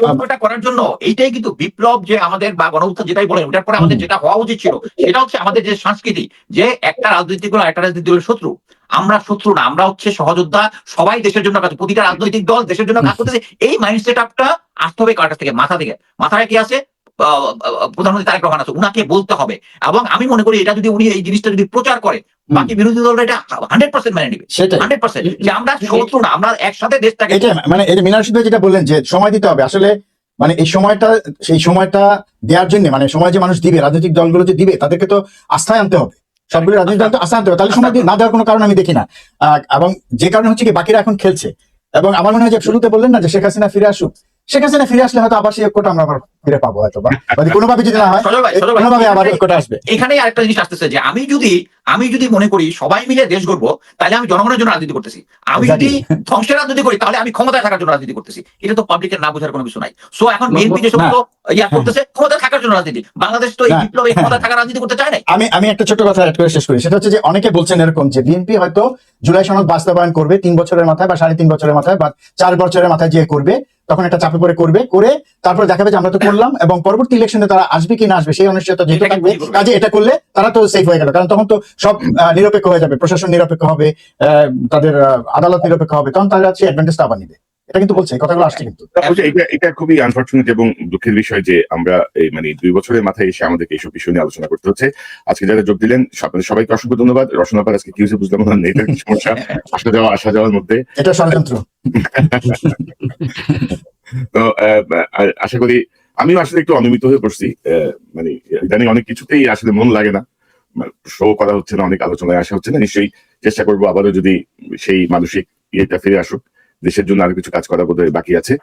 ঐক্যটা করার জন্য এইটাই কিন্তু বিপ্লব, যে আমাদের বা গণঅভ্যুত্থান যেটাই বলেন, ওটার পরে আমাদের যেটা হওয়া উচিত ছিল, সেটা হচ্ছে আমাদের যে সংস্কৃতি, যে একটা রাজনৈতিক দল একটা রাজনৈতিক দলের শত্রু। আমরা শত্রু না, আমরা হচ্ছে সহযোদ্ধা, সবাই দেশের জন্য কাজ, প্রতিটা রাজনৈতিক দল দেশের জন্য কাজ করতেছে। এই মাইন্ডসেট আপটা আসতে হবে কার কাছ থেকে? মাথা থেকে। মাথায় কি আছে? প্রধানমন্ত্রী তারেক রহমান আছে, উনাকে বলতে হবে। এবং আমি মনে করি এটা যদি উনি এই জিনিসটা যদি প্রচার করে, বাকি বিরোধী দলরা এটা 100% মেনে নিবে, 100%, যে আমরা শত্রু না, আমরা একসাথে দেশটাকে। মানে এই মিনার রশিদ ভাই যেটা বললেন যে সময় দিতে হবে, আসলে মানে এই সময়টা, সেই সময়টা দেওয়ার জন্য, মানে সময় যে মানুষ দিবে, রাজনৈতিক দলগুলো যে দিবে, তাদেরকে তো আস্থায় আনতে হবে, সবগুলো রাজনৈতিক দল তো আস্থা আনতে হবে, তাহলে সময় না দেওয়ার কোনো কারণ আমি দেখি না। এবং যে কারণে হচ্ছে কি, বাকিরা এখন খেলছে। এবং আমার মনে হয় যে শুরুতে বললেন না যে শেখ হাসিনা ফিরে আসুক, শেখ হাসিনা ফিরে আসলে হয়তো আবার সেই ঐক্যটা আমরা আবার ফিরে পাবো, হয়তো বা কোনোভাবে যদি না হয় কোনোভাবে আবার ঐক্যটা আসবে। এখানেই আরেকটা জিনিস আসতেছে, যে আমি যদি মনে করি সবাই মিলে দেশ গড়বো, তাহলে আমি জনগণের জন্য রাজনীতি করতেছি। আমি যদি ধ্বংসের রাজনীতি করি, তাহলে আমি ক্ষমতায় থাকার জন্য রাজনীতি করতেছি। এটা তো পাবলিকের না বোঝার কোনো কিছু নাই। সো এখন বিএনপি যে সমস্ত ইয়া করতেছে, ক্ষমতায় থাকার জন্য রাজনীতি, বাংলাদেশ তো এই বিপ্লবে ক্ষমতায় থাকার রাজনীতি করতে চায় না। আমি একটা ছোট কথা অ্যাড করে শেষ করি, সেটা হচ্ছে যে অনেকে বলছেন এরকম যে বিএনপি হয়তো জুলাই সনদ বাস্তবায়ন করবে 3 বছরের মাথায় বা 3.5 বছরের মাথায় বা 4 বছরের মাথায় যে করবে, তখন একটা চাপে করে তারপরে দেখাবে যে আমরা তো করলাম, এবং পরবর্তী ইলেকশনে তারা আসবে কি না আসবে সেই অনিশ্চয়তা যেহেতু থাকবে, কাজে এটা করলে তারা তো সেফ হয়ে গেল, কারণ তখন তো সব নিরপেক্ষ হয়ে যাবে, প্রশাসন নিরপেক্ষ হবে, তাদের আদালত নিরপেক্ষ হবে, তখন তারা হচ্ছে অ্যাডভান্টেজটা আবার নিবে। এটা কিন্তু বলছে, কথাগুলো আসছে কিন্তু। এটা খুবই আনফরচুনেট এবং দুঃখের বিষয় যে আমরা এই মানে 2 বছরের মাথায় এসে আমাদেরকে এইসব বিষয় নিয়ে আলোচনা করতে হচ্ছে। আজকে যারা যোগ দিলেন আপনাদের সবাইকে অসংখ্য ধন্যবাদ। রসনাপার আজকে কি হয়েছে বুঝলাম না, নেটের সমস্যা, আসা যাওয়ার মধ্যে এটা ষড়যন্ত্র। তো আশা করি, আমিও আসলে একটু অনিয়মিত হয়ে পড়ছি, মানে ইদানিং অনেক কিছুতেই আসলে মন লাগে না, শো করা হচ্ছে না, অনেক আলোচনায় আসা হচ্ছে না। নিশ্চয়ই চেষ্টা করবো আবারও যদি সেই মানসিক ইয়েটা ফিরে আসুক, দেশের জন্য আরো কিছু কাজ করা বোধহয় বাকি আছে।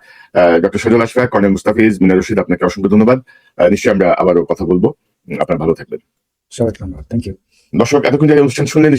ডক্টর সজল আশফাক, কর্নেল মুস্তাফিজ, মিনার রশিদ, আপনাকে অসংখ্য ধন্যবাদ। নিশ্চয়ই আমরা আবারও কথা বলবো। আপনারা ভালো থাকবেন। সবাই ধন্যবাদ, থ্যাংক ইউ। দর্শক, এতক্ষণ যারা অনুষ্ঠান শুনলেন,